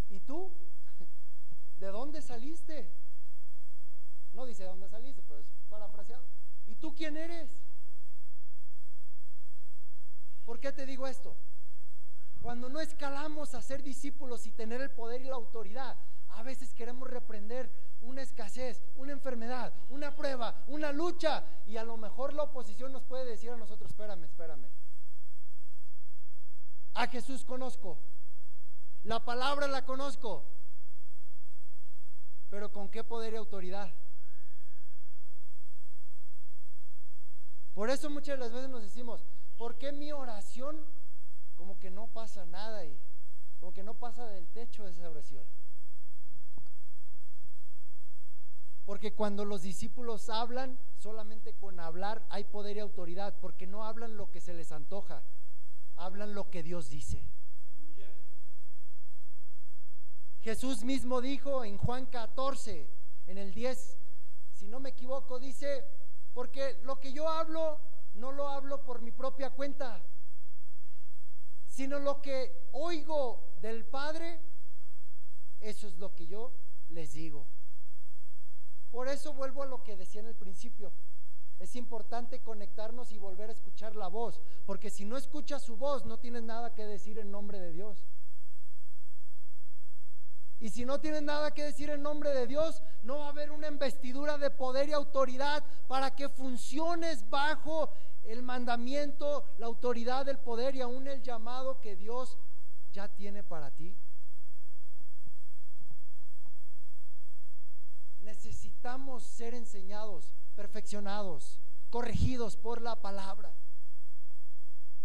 ¿Y tú? ¿De dónde saliste? No dice de dónde saliste, pero es parafraseado. ¿Y tú quién eres? ¿Por qué te digo esto? Cuando no escalamos a ser discípulos y tener el poder y la autoridad, a veces queremos reprender una escasez, una enfermedad, una prueba, una lucha, y a lo mejor la oposición nos puede decir a nosotros, espérame. A Jesús conozco, la palabra la conozco, pero ¿con qué poder y autoridad? Por eso muchas de las veces nos decimos, ¿por qué mi oración como que no pasa nada y como que no pasa del techo de esa oración? Porque cuando los discípulos hablan, solamente con hablar hay poder y autoridad, porque no hablan lo que se les antoja, hablan lo que Dios dice. Jesús mismo dijo en Juan 14, en el 10, si no me equivoco, dice, porque lo que yo hablo, no lo hablo por mi propia cuenta, sino lo que oigo del Padre, eso es lo que yo les digo. Por eso vuelvo a lo que decía en el principio. Es importante conectarnos y volver a escuchar la voz, porque si no escuchas su voz, no tienes nada que decir en nombre de Dios. Y si no tienes nada que decir en nombre de Dios, no va a haber una investidura de poder y autoridad para que funciones bajo el mandamiento, la autoridad, el poder y aún el llamado que Dios ya tiene para ti. Necesitamos ser enseñados, perfeccionados, corregidos por la palabra.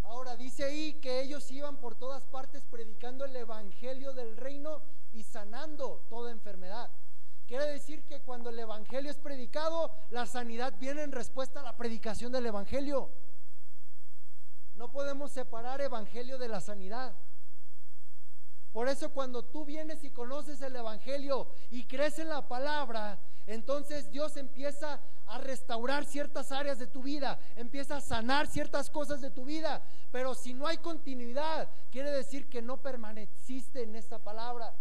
Ahora dice ahí que ellos iban por todas partes predicando el evangelio del reino y sanando toda enfermedad. Quiere decir que cuando el evangelio es predicado, la sanidad viene en respuesta a la predicación del evangelio. No podemos separar evangelio de la sanidad. Por eso cuando tú vienes y conoces el evangelio y crees en la palabra, entonces Dios empieza a restaurar ciertas áreas de tu vida, empieza a sanar ciertas cosas de tu vida. Pero si no hay continuidad, quiere decir que no permaneciste en esta palabra.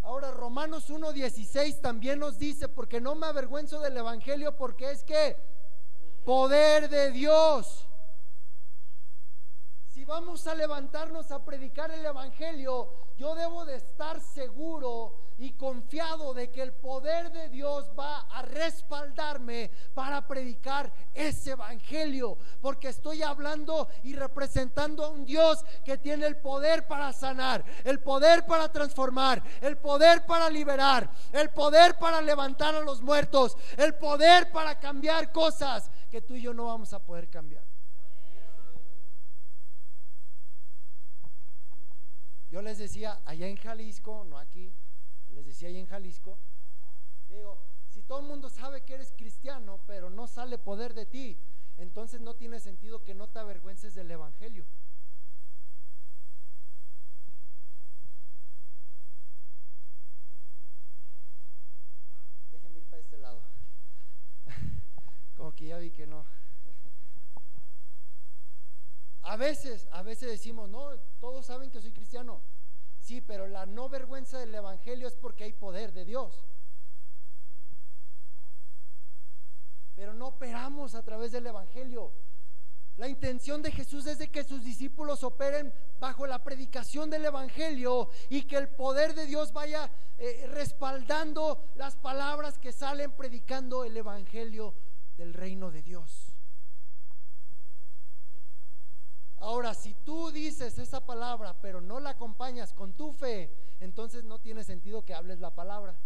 Ahora Romanos 1:16 también nos dice, porque no me avergüenzo del evangelio, porque es que poder de Dios. Si Si vamos a levantarnos a predicar el evangelio, yo debo de estar seguro y confiado de que el poder de Dios va a respaldarme para predicar ese evangelio, porque estoy hablando y representando a un Dios que tiene el poder para sanar, el poder para transformar, el poder para liberar, el poder para levantar a los muertos, el poder para cambiar cosas que tú y yo no vamos a poder cambiar. Yo les decía allá en Jalisco, no aquí, les decía allá en Jalisco, digo, si todo el mundo sabe que eres cristiano, pero no sale poder de ti, entonces no tiene sentido que no te avergüences del evangelio. Déjenme ir para este lado. Como que ya vi que no. A veces decimos, no, todos saben que soy cristiano. Sí, pero la no vergüenza del evangelio es porque hay poder de Dios. Pero no operamos a través del evangelio. La intención de Jesús es de que sus discípulos operen bajo la predicación del evangelio y que el poder de Dios vaya respaldando las palabras que salen predicando el evangelio del reino de Dios. Ahora, si tú dices esa palabra pero no la acompañas con tu fe, entonces no tiene sentido que hables la palabra.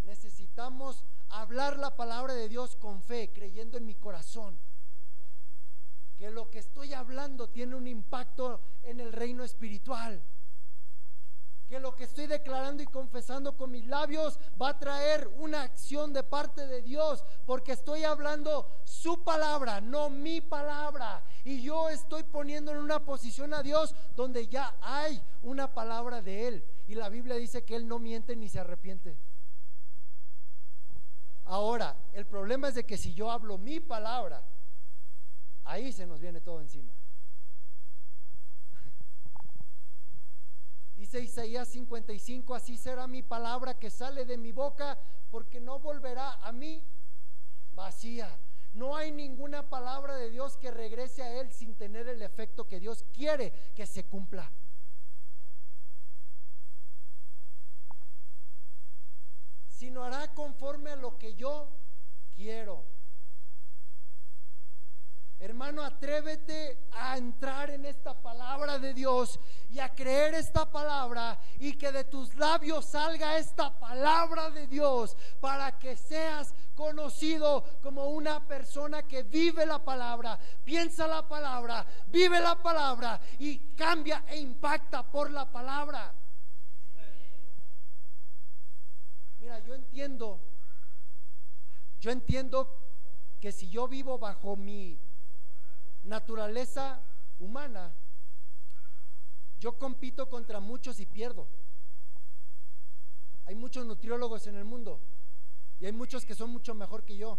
Necesitamos hablar la palabra de Dios con fe, creyendo en mi corazón que lo que estoy hablando tiene un impacto en el reino espiritual, que lo que estoy declarando y confesando con mis labios va a traer una acción de parte de Dios, porque estoy hablando su palabra, no mi palabra, y yo estoy poniendo en una posición a Dios donde ya hay una palabra de Él, y la Biblia dice que Él no miente ni se arrepiente. Ahora, el problema es de que si yo hablo mi palabra, ahí se nos viene todo encima. Dice Isaías 55, así será mi palabra que sale de mi boca, porque no volverá a mí vacía. No hay ninguna palabra de Dios que regrese a Él sin tener el efecto que Dios quiere que se cumpla. Sino hará conforme a lo que yo quiero. Hermano, atrévete a entrar en esta palabra de Dios y a creer esta palabra, y que de tus labios salga esta palabra de Dios para que seas conocido como una persona que vive la palabra, piensa la palabra, vive la palabra y cambia e impacta por la palabra. Mira, yo entiendo que si yo vivo bajo mi naturaleza humana, yo compito contra muchos y pierdo. Hay muchos nutriólogos en el mundo y hay muchos que son mucho mejor que yo,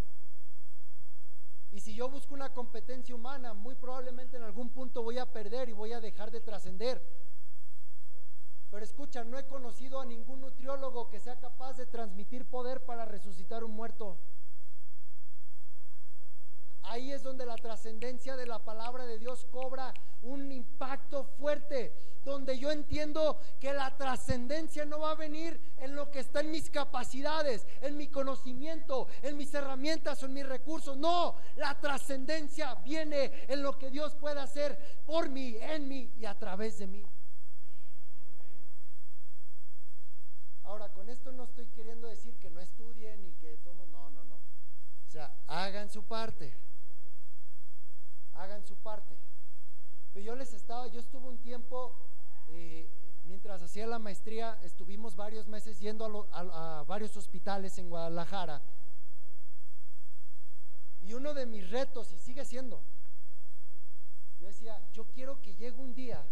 y si yo busco una competencia humana, muy probablemente en algún punto voy a perder y voy a dejar de trascender. Pero escucha, no he conocido a ningún nutriólogo que sea capaz de transmitir poder para resucitar un muerto. Ahí es donde la trascendencia de la palabra de Dios cobra un impacto fuerte, donde yo entiendo que la trascendencia no va a venir en lo que está en mis capacidades, en mi conocimiento, en mis herramientas o en mis recursos. No, la trascendencia viene en lo que Dios puede hacer por mí, en mí y a través de mí. Ahora, con esto no estoy queriendo decir que no estudien y que todo, no. O sea, hagan su parte. Pero yo estuve un tiempo, mientras hacía la maestría, estuvimos varios meses yendo a varios hospitales en Guadalajara, y uno de mis retos, y sigue siendo, yo decía, yo quiero que llegue un día,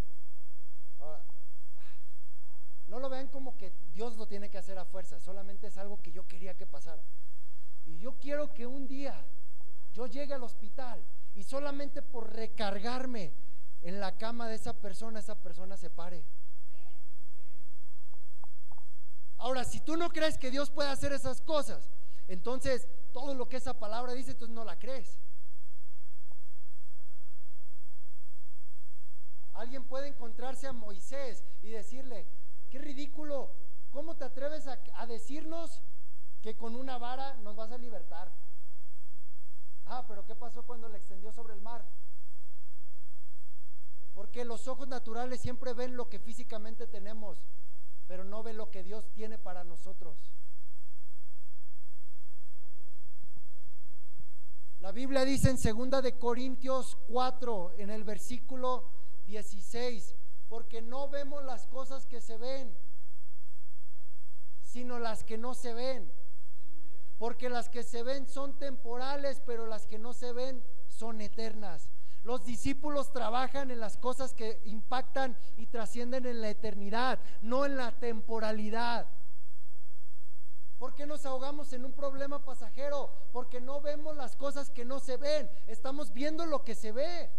no lo vean como que Dios lo tiene que hacer a fuerza, solamente es algo que yo quería que pasara, y yo quiero que un día yo llegue al hospital y solamente por recargarme en la cama de esa persona se pare. Ahora, si tú no crees que Dios puede hacer esas cosas, entonces todo lo que esa palabra dice, entonces no la crees. Alguien puede encontrarse a Moisés y decirle: qué ridículo, ¿cómo te atreves a decirnos que con una vara nos vas a libertar? Pero ¿qué pasó cuando le extendió sobre el mar? Porque los ojos naturales siempre ven lo que físicamente tenemos, pero no ven lo que Dios tiene para nosotros. La Biblia dice en 2 de Corintios 4, en el versículo 16, porque no vemos las cosas que se ven, sino las que no se ven. Porque las que se ven son temporales, pero las que no se ven son eternas. Los discípulos trabajan en las cosas que impactan y trascienden en la eternidad, no en la temporalidad. ¿Por qué nos ahogamos en un problema pasajero? Porque no vemos las cosas que no se ven, estamos viendo lo que se ve.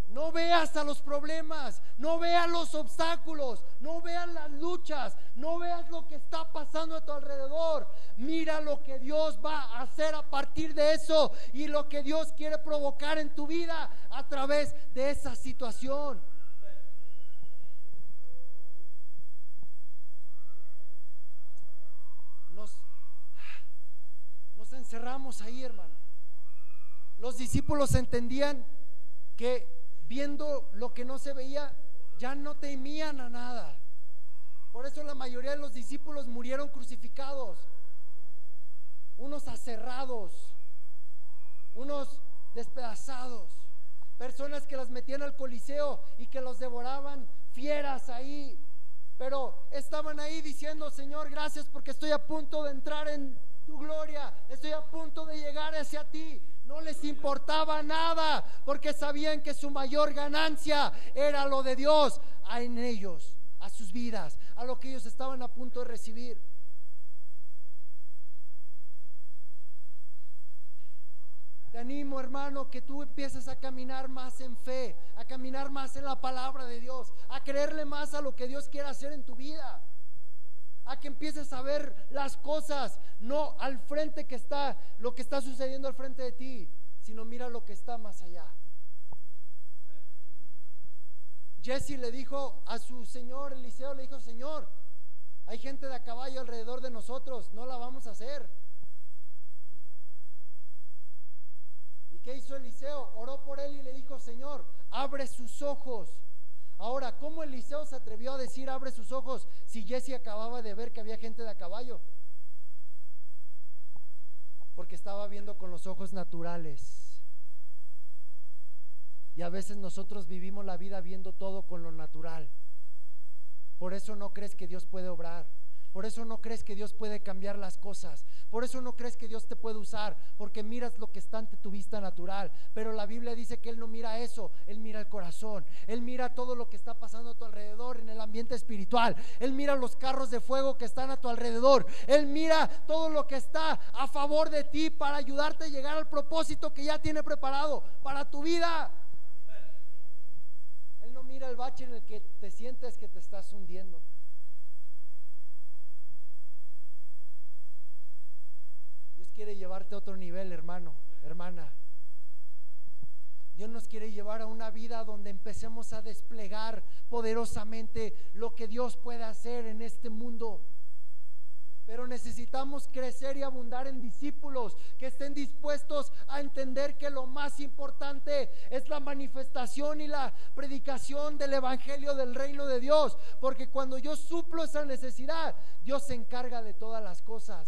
No veas a los problemas, no veas los obstáculos, no veas las luchas, no veas lo que está pasando a tu alrededor. Mira lo que Dios va a hacer a partir de eso y lo que Dios quiere provocar en tu vida a través de esa situación. Nos encerramos ahí, hermano. Los discípulos entendían que viendo lo que no se veía, ya no temían a nada. Por eso la mayoría de los discípulos murieron crucificados, unos aserrados, unos despedazados, personas que las metían al Coliseo y que los devoraban fieras ahí, pero estaban ahí diciendo: Señor, gracias porque estoy a punto de entrar en tu gloria, estoy a punto de llegar hacia ti. No les importaba nada, porque sabían que su mayor ganancia era lo de Dios en ellos, a sus vidas, a lo que ellos estaban a punto de recibir. Te animo, hermano, que tú empieces a caminar más en fe, a caminar más en la palabra de Dios, a creerle más a lo que Dios quiere hacer en tu vida, a que empieces a ver las cosas no al frente que está, lo que está sucediendo al frente de ti, sino mira lo que está más allá. Jesse le dijo a su señor Eliseo, le dijo: Señor, hay gente de a caballo alrededor de nosotros, no la vamos a hacer. ¿Y qué hizo Eliseo? Oró por él y le dijo: Señor, abre sus ojos. Ahora, ¿cómo Eliseo se atrevió a decir abre sus ojos si Jesse acababa de ver que había gente de a caballo? Porque estaba viendo con los ojos naturales. Y a veces nosotros vivimos la vida viendo todo con lo natural. Por eso no crees que Dios puede obrar. Por eso no crees que Dios puede cambiar las cosas. Por eso no crees que Dios te puede usar, porque miras lo que está ante tu vista natural. Pero la Biblia dice que Él no mira eso, Él mira el corazón. Él mira todo lo que está pasando a tu alrededor en el ambiente espiritual. Él mira los carros de fuego que están a tu alrededor. Él mira todo lo que está a favor de ti para ayudarte a llegar al propósito que ya tiene preparado para tu vida. Él no mira el bache en el que te sientes que te estás hundiendo. Quiere llevarte a otro nivel, hermano, hermana. Dios nos quiere llevar a una vida donde empecemos a desplegar poderosamente lo que Dios puede hacer en este mundo. Pero necesitamos crecer y abundar en discípulos que estén dispuestos a entender que lo más importante es la manifestación y la predicación del evangelio del reino de Dios, porque cuando yo suplo esa necesidad, Dios se encarga de todas las cosas.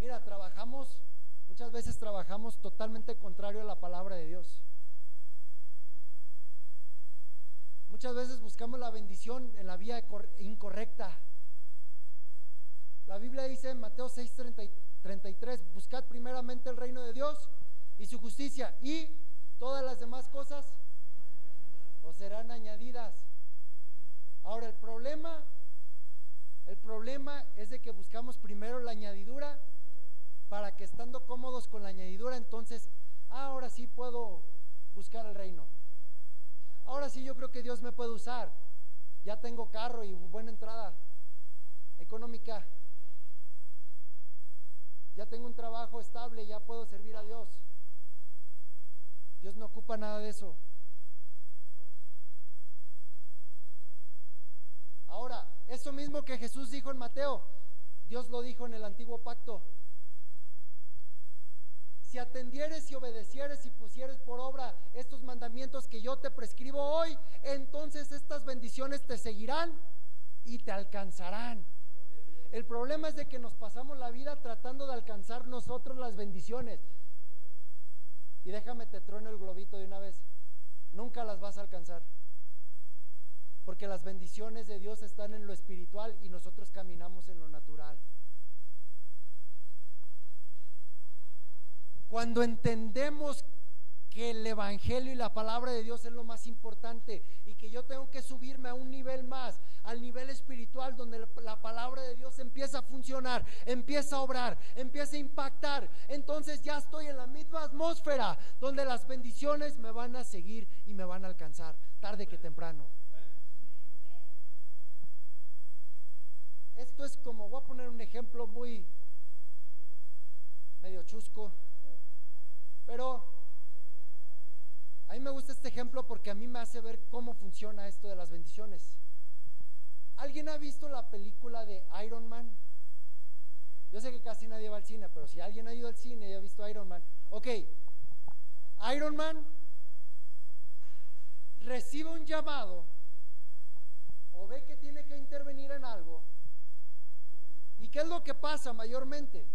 Mira, muchas veces trabajamos totalmente contrario a la palabra de Dios. Muchas veces buscamos la bendición en la vía incorrecta. La Biblia dice en Mateo 6:33: buscad primeramente el reino de Dios y su justicia, y todas las demás cosas os serán añadidas. Ahora el problema es de que buscamos primero la añadidura, para que estando cómodos con la añadidura, entonces, ahora sí puedo buscar el reino. Ahora sí yo creo que Dios me puede usar. Ya tengo carro y buena entrada económica. ya tengo un trabajo estable, ya puedo servir a Dios. Dios no ocupa nada de eso. Ahora, eso mismo que Jesús dijo en Mateo, Dios lo dijo en el antiguo pacto. Si atendieres y obedecieres y pusieres por obra estos mandamientos que yo te prescribo hoy, entonces estas bendiciones te seguirán y te alcanzarán. El problema es de que nos pasamos la vida tratando de alcanzar nosotros las bendiciones. Y déjame te trueno el globito de una vez. Nunca las vas a alcanzar. Porque las bendiciones de Dios están en lo espiritual y nosotros caminamos en lo natural. Cuando entendemos que el evangelio y la palabra de Dios es lo más importante y que yo tengo que subirme a un nivel más, al nivel espiritual, donde la palabra de Dios empieza a funcionar, empieza a obrar, empieza a impactar, entonces ya estoy en la misma atmósfera donde las bendiciones me van a seguir y me van a alcanzar, tarde que temprano. Esto es como, voy a poner un ejemplo muy medio chusco, pero a mí me gusta este ejemplo porque a mí me hace ver cómo funciona esto de las bendiciones. ¿Alguien ha visto la película de Iron Man? Yo sé que casi nadie va al cine, pero si alguien ha ido al cine y ha visto Iron Man, ok, Iron Man recibe un llamado o ve que tiene que intervenir en algo. ¿Y qué es lo que pasa mayormente?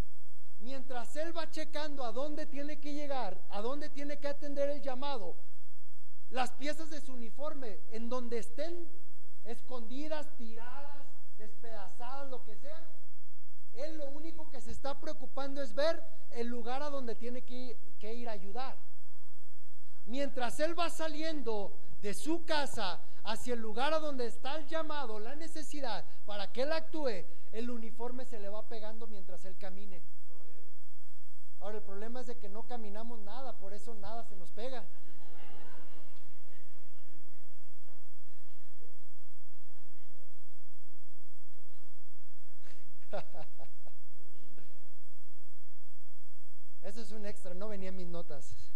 Mientras él va checando a dónde tiene que llegar, a dónde tiene que atender el llamado, las piezas de su uniforme, en donde estén escondidas, tiradas, despedazadas, lo que sea, él lo único que se está preocupando es ver el lugar a donde tiene que ir a ayudar. Mientras él va saliendo de su casa hacia el lugar a donde está el llamado, la necesidad para que él actúe, el uniforme se le va pegando mientras él camine. Ahora el problema es de que no caminamos nada, por eso nada se nos pega. Eso es un extra, no venía en mis notas.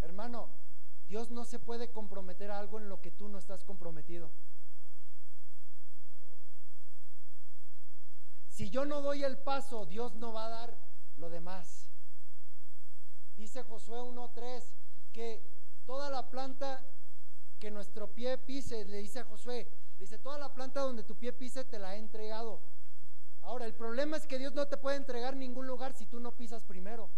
Hermano, Dios no se puede comprometer a algo en lo que tú no estás comprometido. Si yo no doy el paso, Dios no va a dar lo demás. Dice Josué 1:3 que toda la planta que nuestro pie pise, le dice a Josué, dice, toda la planta donde tu pie pise te la he entregado. Ahora, el problema es que Dios no te puede entregar ningún lugar si tú no pisas primero.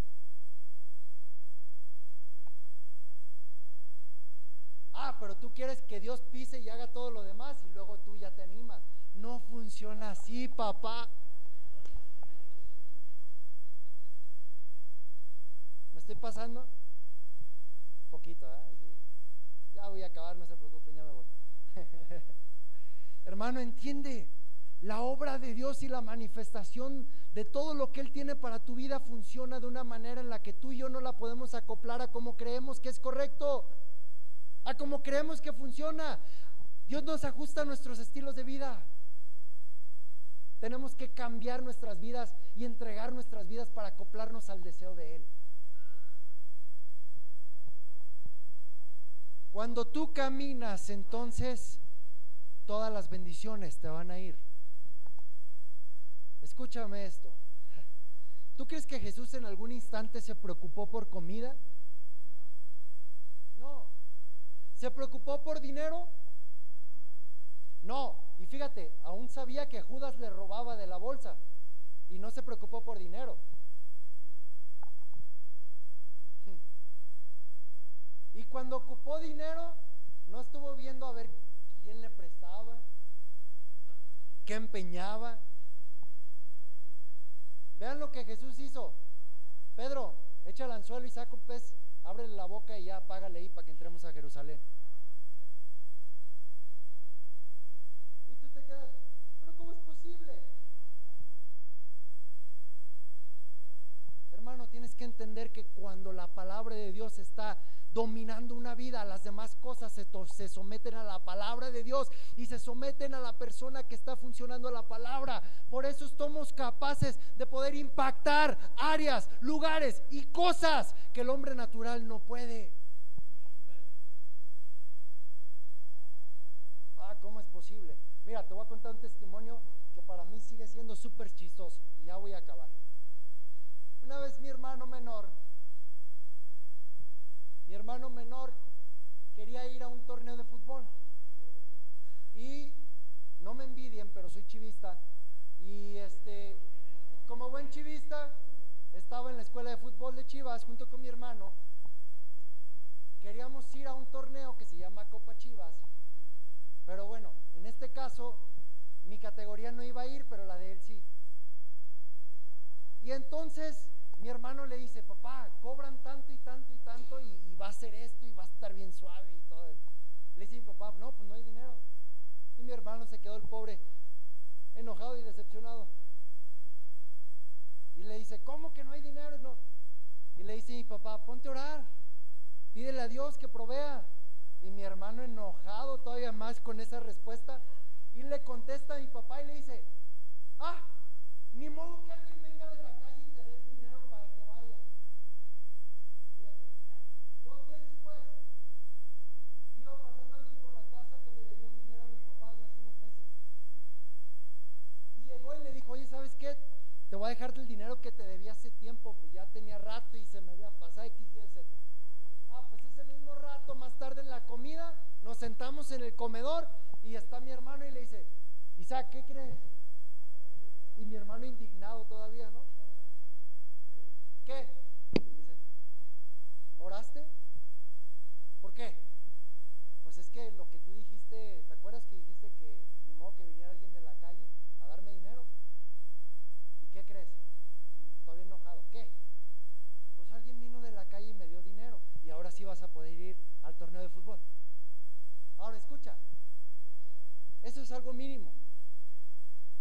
Pero tú quieres que Dios pise y haga todo lo demás y luego tú ya te animas. No funciona así, papá. ¿Me estoy pasando? Poquito, ¿eh? Sí. Ya voy a acabar, no se preocupen, ya me voy. Hermano, entiende, la obra de Dios y la manifestación de todo lo que Él tiene para tu vida funciona de una manera en la que tú y yo no la podemos acoplar a como creemos que es correcto, a como creemos que funciona. Dios nos ajusta a nuestros estilos de vida. Tenemos que cambiar nuestras vidas y entregar nuestras vidas para acoplarnos al deseo de Él. Cuando tú caminas, entonces todas las bendiciones te van a ir. Escúchame esto. ¿Tú crees que Jesús en algún instante se preocupó por comida? No. ¿Se preocupó por dinero? No. Y fíjate, aún sabía que Judas le robaba de la bolsa y no se preocupó por dinero. Y cuando ocupó dinero, no estuvo viendo a ver quién le prestaba, qué empeñaba. Vean lo que Jesús hizo. Pedro, echa el anzuelo y saca un pez, ábrele la boca y ya págale ahí para que entremos a Jerusalén. Y tú te quedas, pero ¿cómo es posible? Hermano, tienes que entender que cuando la palabra de Dios está dominando una vida. Las demás cosas se someten a la palabra de Dios y se someten a la persona que está funcionando la palabra. Por eso somos capaces de poder impactar áreas, lugares y cosas que el hombre natural no puede. ¿Cómo es posible? Mira, te voy a contar un testimonio que para mí sigue siendo súper chistoso y ya voy a acabar. Una vez mi hermano menor quería ir a un torneo de fútbol y no me envidien, pero soy chivista y como buen chivista estaba en la escuela de fútbol de Chivas junto con mi hermano. Queríamos ir a un torneo que se llama Copa Chivas, pero bueno, en este caso mi categoría no iba a ir, pero la de él sí. Y entonces mi hermano le dice: papá, cobran tanto y tanto y tanto y va a ser esto y va a estar bien suave y todo. Le dice mi papá: no, pues no hay dinero. Y mi hermano se quedó el pobre enojado y decepcionado. Y le dice: ¿cómo que no hay dinero? No. Y le dice mi papá: ponte a orar, pídele a Dios que provea. Y mi hermano enojado todavía más con esa respuesta, y le contesta a mi papá y le dice: ni modo que alguien venga de la calle y te dé dinero para que vaya. Fíjate, 2 días después iba pasando alguien por la casa que le debía un dinero a mi papá de hace unos meses, y llegó y le dijo: oye, ¿sabes qué? Te voy a dejar el dinero que te debía hace tiempo, pues ya tenía rato y se me había pasado X, Y, Z. Pues ese mismo rato, más tarde en la comida, nos sentamos en el comedor y está mi hermano y le dice: Isaac, ¿qué crees? Y mi hermano indignado todavía, ¿no? ¿Qué? Dice: ¿oraste? ¿Por qué? Pues es que lo que tú dijiste, ¿te acuerdas que dijiste que ni modo que viniera alguien de la calle a darme dinero? ¿Y qué crees? Todavía enojado. ¿Qué? Pues alguien vino de la calle y me dio dinero y ahora sí vas a poder ir al torneo de fútbol. Ahora escucha, eso es algo mínimo,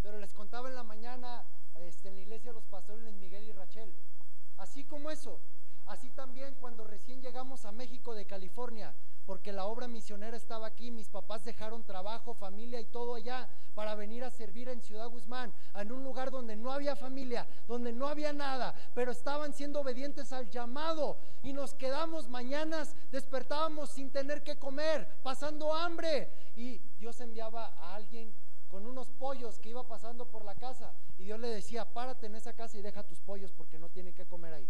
pero les contaba en la mañana en la iglesia de los pastores Miguel y Rachel, así como eso, así también cuando recién llegamos a México de California, porque la obra misionera estaba aquí, mis papás dejaron trabajo, familia y todo allá para venir a servir en Ciudad Guzmán, en un lugar donde no había familia, donde no había nada, pero estaban siendo obedientes al llamado, y nos quedamos mañanas, despertábamos sin tener que comer, pasando hambre, y Dios enviaba a alguien con unos pollos que iba pasando por la casa, y Dios le decía: párate en esa casa y deja tus pollos porque no tienen que comer ahí.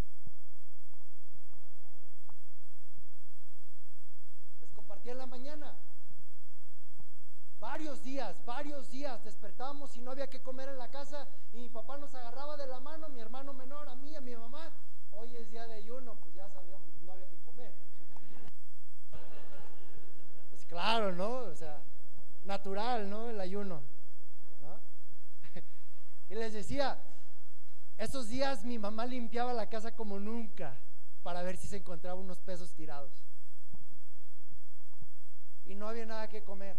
Compartí en la mañana, varios días despertábamos y no había que comer en la casa, y mi papá nos agarraba de la mano, mi hermano menor, a mí, a mi mamá: hoy es día de ayuno, pues ya sabíamos, no había que comer. Pues claro, ¿no? O sea, natural, ¿no? El ayuno, ¿no? Y les decía, esos días mi mamá limpiaba la casa como nunca para ver si se encontraba unos pesos tirados. Y no había nada que comer,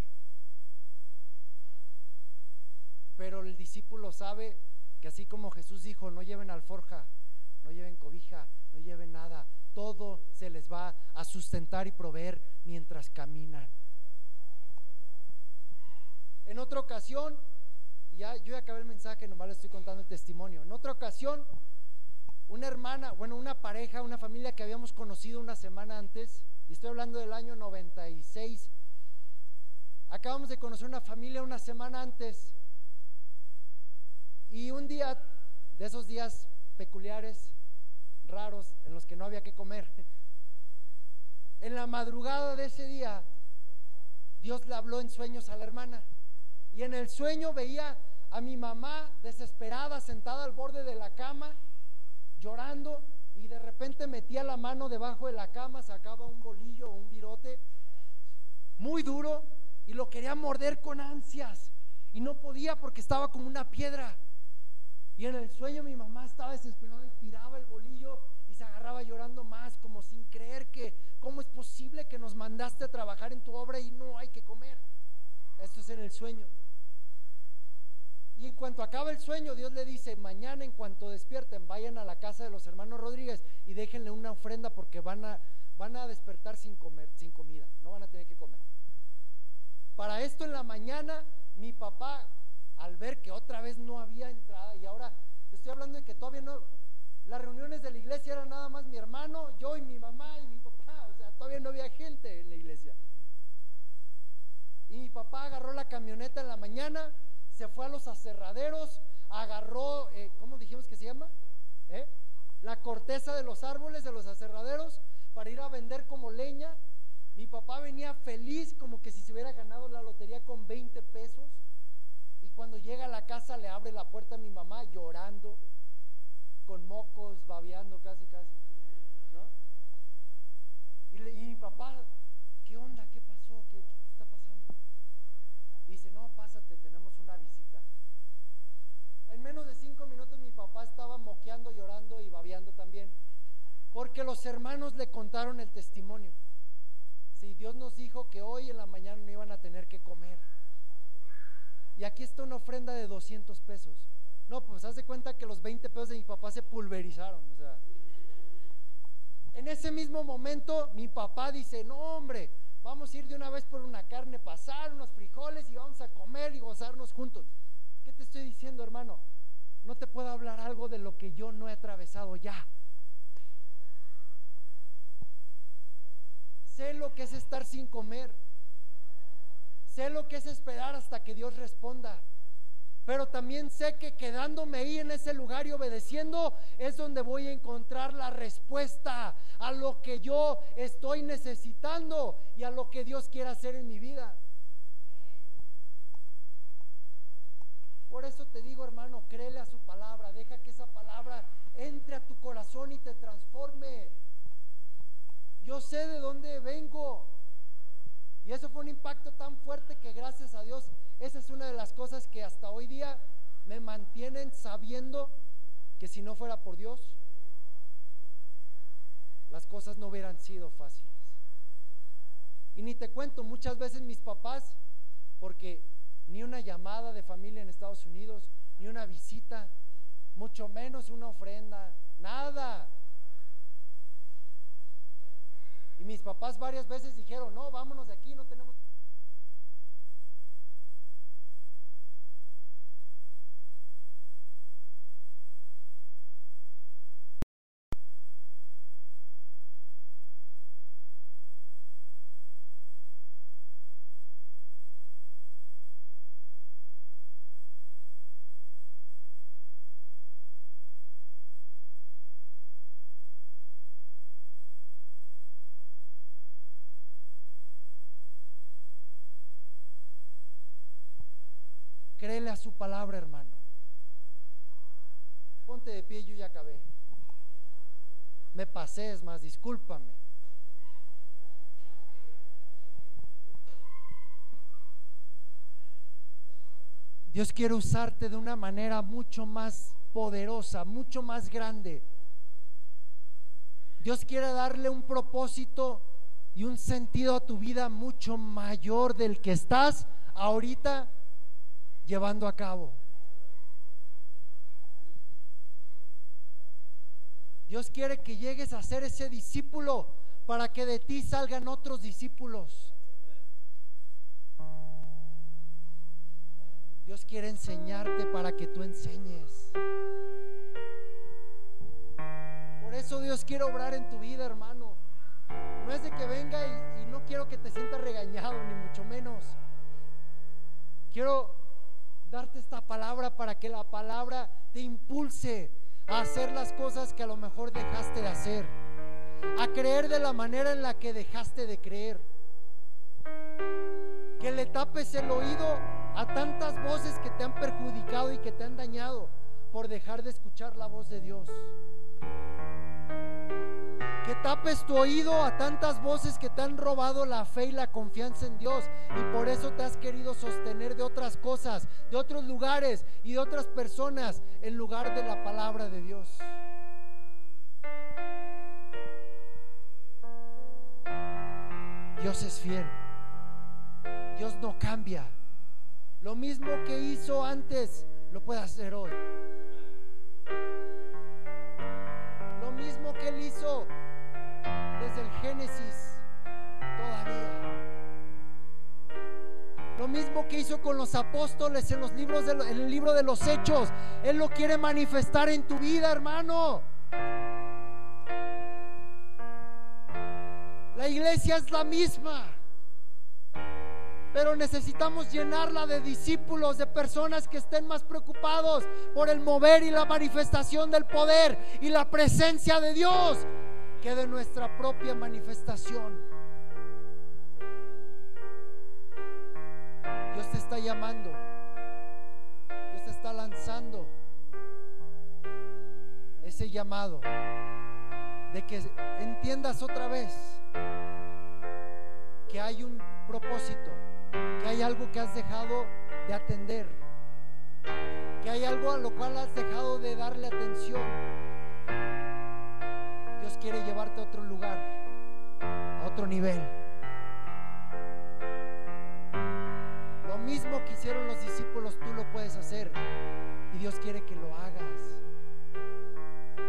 pero el discípulo sabe que así como Jesús dijo: no lleven alforja, no lleven cobija, no lleven nada, todo se les va a sustentar y proveer mientras caminan. En otra ocasión, yo ya acabé el mensaje, nomás les estoy contando el testimonio. En otra ocasión, una hermana, una pareja, una familia que habíamos conocido una semana antes, y estoy hablando del año 96, acabamos de conocer una familia una semana antes, y un día de esos días peculiares, raros, en los que no había que comer, en la madrugada de ese día, Dios le habló en sueños a la hermana, y en el sueño veía a mi mamá desesperada, sentada al borde de la cama, llorando, y de repente metía la mano debajo de la cama, sacaba un bolillo o un virote muy duro y lo quería morder con ansias y no podía porque estaba como una piedra. Y en el sueño mi mamá estaba desesperada y tiraba el bolillo y se agarraba llorando más, como sin creer que cómo es posible que nos mandaste a trabajar en tu obra y no hay que comer. Esto es en el sueño. Y en cuanto acaba el sueño, Dios le dice: mañana en cuanto despierten, vayan a la casa de los hermanos Rodríguez y déjenle una ofrenda porque van a van a despertar sin comer, sin comida, no van a tener que comer. Para esto en la mañana, mi papá, al ver que otra vez no había entrada, y ahora te estoy hablando de que todavía no, las reuniones de la iglesia eran nada más mi hermano, yo y mi mamá y mi papá, o sea, todavía no había gente en la iglesia. Y mi papá agarró la camioneta en la mañana, se fue a los aserraderos, agarró, ¿cómo dijimos que se llama? La corteza de los árboles, de los aserraderos, para ir a vender como leña. Mi papá venía feliz, como que si se hubiera ganado la lotería, con 20 pesos. Y cuando llega a la casa le abre la puerta a mi mamá llorando, con mocos, babeando casi, ¿no? Y mi papá, ¿qué onda? ¿Qué pasó? ¿Qué está pasando? Y dice, no, pásate, tenemos una visita. En menos de 5 minutos mi papá estaba moqueando, llorando y babeando también, porque los hermanos le contaron el testimonio. Sí, Dios nos dijo que hoy en la mañana no iban a tener que comer. Y aquí está una ofrenda de 200 pesos. No, pues haz de cuenta que los 20 pesos de mi papá se pulverizaron. O sea, en ese mismo momento mi papá dice, no hombre, vamos a ir de una vez por una carne, pasar unos frijoles y vamos a comer y gozarnos juntos. ¿Qué te estoy diciendo, hermano? No te puedo hablar algo de lo que yo no he atravesado ya. Sé lo que es estar sin comer, sé lo que es esperar hasta que Dios responda, pero también sé que quedándome ahí en ese lugar y obedeciendo es donde voy a encontrar la respuesta a lo que yo estoy necesitando y a lo que Dios quiere hacer en mi vida. Por eso te digo, hermano, créele a su palabra, deja que esa palabra entre a tu corazón y te transforme. Yo sé de dónde vengo, y eso fue un impacto tan fuerte que gracias a Dios esa es una de las cosas que hasta hoy día me mantienen sabiendo que si no fuera por Dios las cosas no hubieran sido fáciles. Y ni te cuento, muchas veces mis papás, porque ni una llamada de familia en Estados Unidos, ni una visita, mucho menos una ofrenda, nada. Y mis papás varias veces dijeron, no, vámonos de aquí, no tenemos. Créele a su palabra, hermano. Ponte de pie, yo ya acabé. Me pasé, es más, discúlpame. Dios quiere usarte de una manera mucho más poderosa, mucho más grande. Dios quiere darle un propósito y un sentido a tu vida mucho mayor del que estás ahorita llevando a cabo. Dios quiere que llegues a ser ese discípulo para que de ti salgan otros discípulos. Dios quiere enseñarte para que tú enseñes. Por eso Dios quiere obrar en tu vida, hermano. No es de que venga y no quiero que te sientas regañado, ni mucho menos. Quiero darte esta palabra para que la palabra te impulse a hacer las cosas que a lo mejor dejaste de hacer, a creer de la manera en la que dejaste de creer, que le tapes el oído a tantas voces que te han perjudicado y que te han dañado por dejar de escuchar la voz de Dios, que tapes tu oído a tantas voces que te han robado la fe y la confianza en Dios, y por eso te has querido sostener de otras cosas, de otros lugares y de otras personas en lugar de la palabra de Dios. Dios es fiel, Dios no cambia. Lo mismo que hizo antes lo puede hacer hoy. Lo mismo que Él hizo desde el Génesis todavía. Lo mismo que hizo con los apóstoles en el libro de los Hechos, Él lo quiere manifestar en tu vida, hermano. La iglesia es la misma, pero necesitamos llenarla de discípulos, de personas que estén más preocupados por el mover y la manifestación del poder y la presencia de Dios que de nuestra propia manifestación. Dios te está llamando, Dios te está lanzando ese llamado de que entiendas otra vez que hay un propósito, que hay algo que has dejado de atender, que hay algo a lo cual has dejado de darle atención. Dios quiere llevarte a otro lugar, a otro nivel. Lo mismo que hicieron los discípulos, tú lo puedes hacer, y Dios quiere que lo hagas.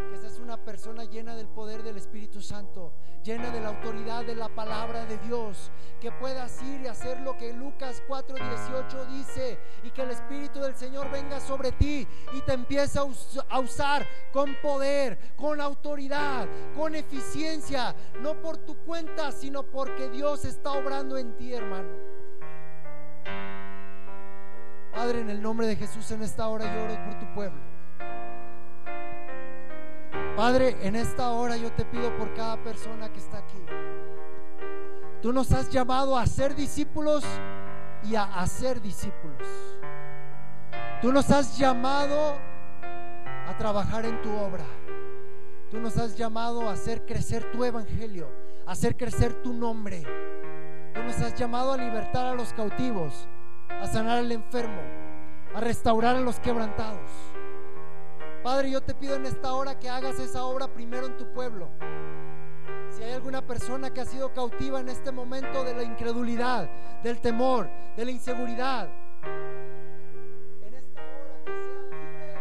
Que seas una persona llena del poder del Espíritu Santo, llena de la autoridad de la palabra de Dios, que puedas ir y hacer lo que Lucas 4:18 dice, y que el Espíritu del Señor venga sobre ti y te empiece a usar con poder, con autoridad, con eficiencia, no por tu cuenta, sino porque Dios está obrando en ti, hermano. Padre, en el nombre de Jesús, en esta hora yo oro por tu pueblo. Padre, en esta hora yo te pido por cada persona que está aquí. Tú nos has llamado a ser discípulos y a hacer discípulos. Tú nos has llamado a trabajar en tu obra. Tú nos has llamado a hacer crecer tu evangelio, a hacer crecer tu nombre. Tú nos has llamado a libertar a los cautivos, a sanar al enfermo, a restaurar a los quebrantados. Padre, yo te pido en esta hora que hagas esa obra primero en tu pueblo. Si hay alguna persona que ha sido cautiva en este momento de la incredulidad, del temor, de la inseguridad, en esta hora que sea libre.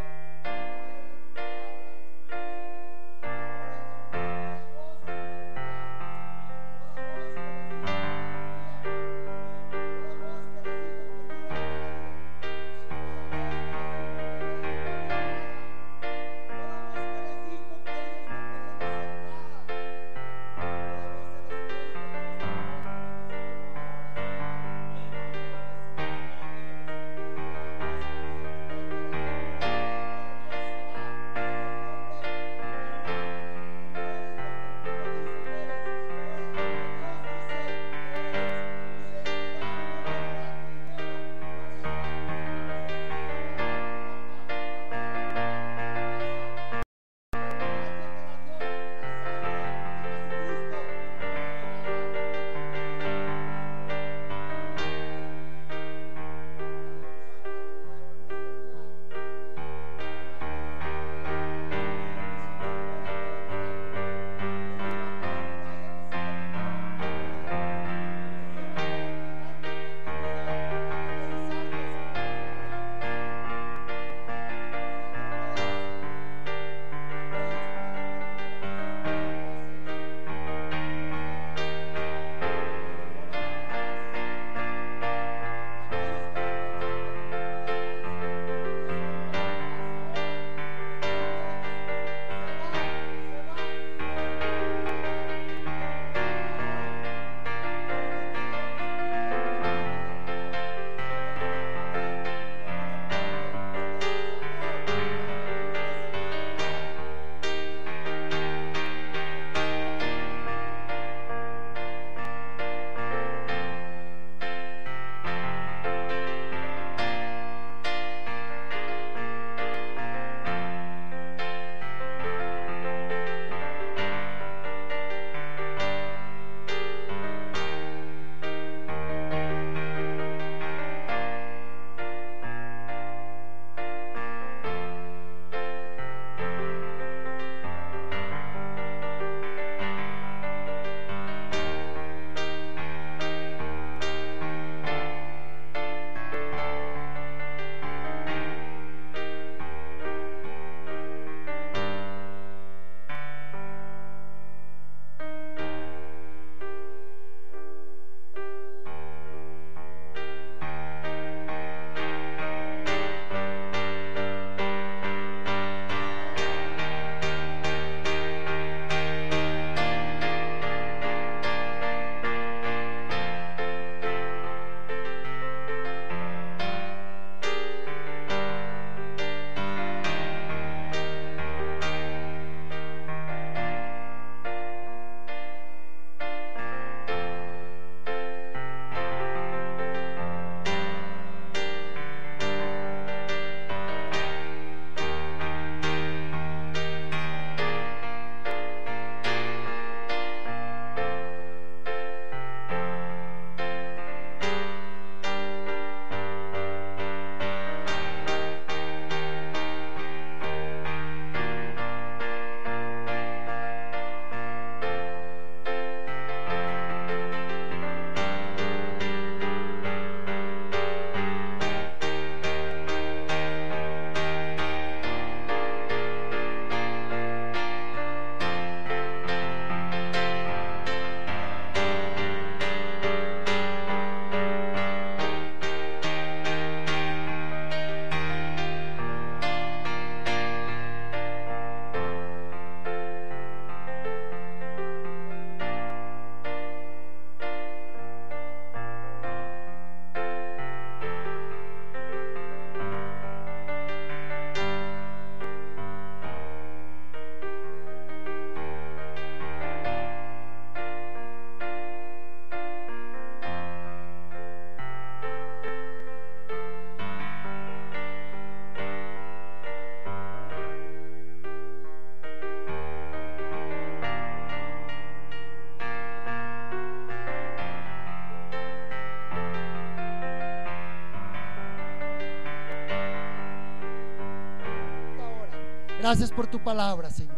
Gracias por tu palabra, Señor.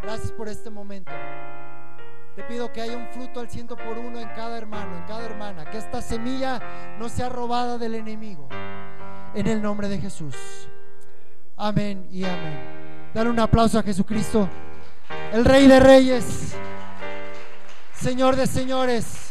Gracias por este momento. Te pido que haya un fruto al 100% en cada hermano, en cada hermana, que esta semilla no sea robada del enemigo. En el nombre de Jesús. Amén y amén. Dale un aplauso a Jesucristo, el Rey de Reyes, Señor de señores.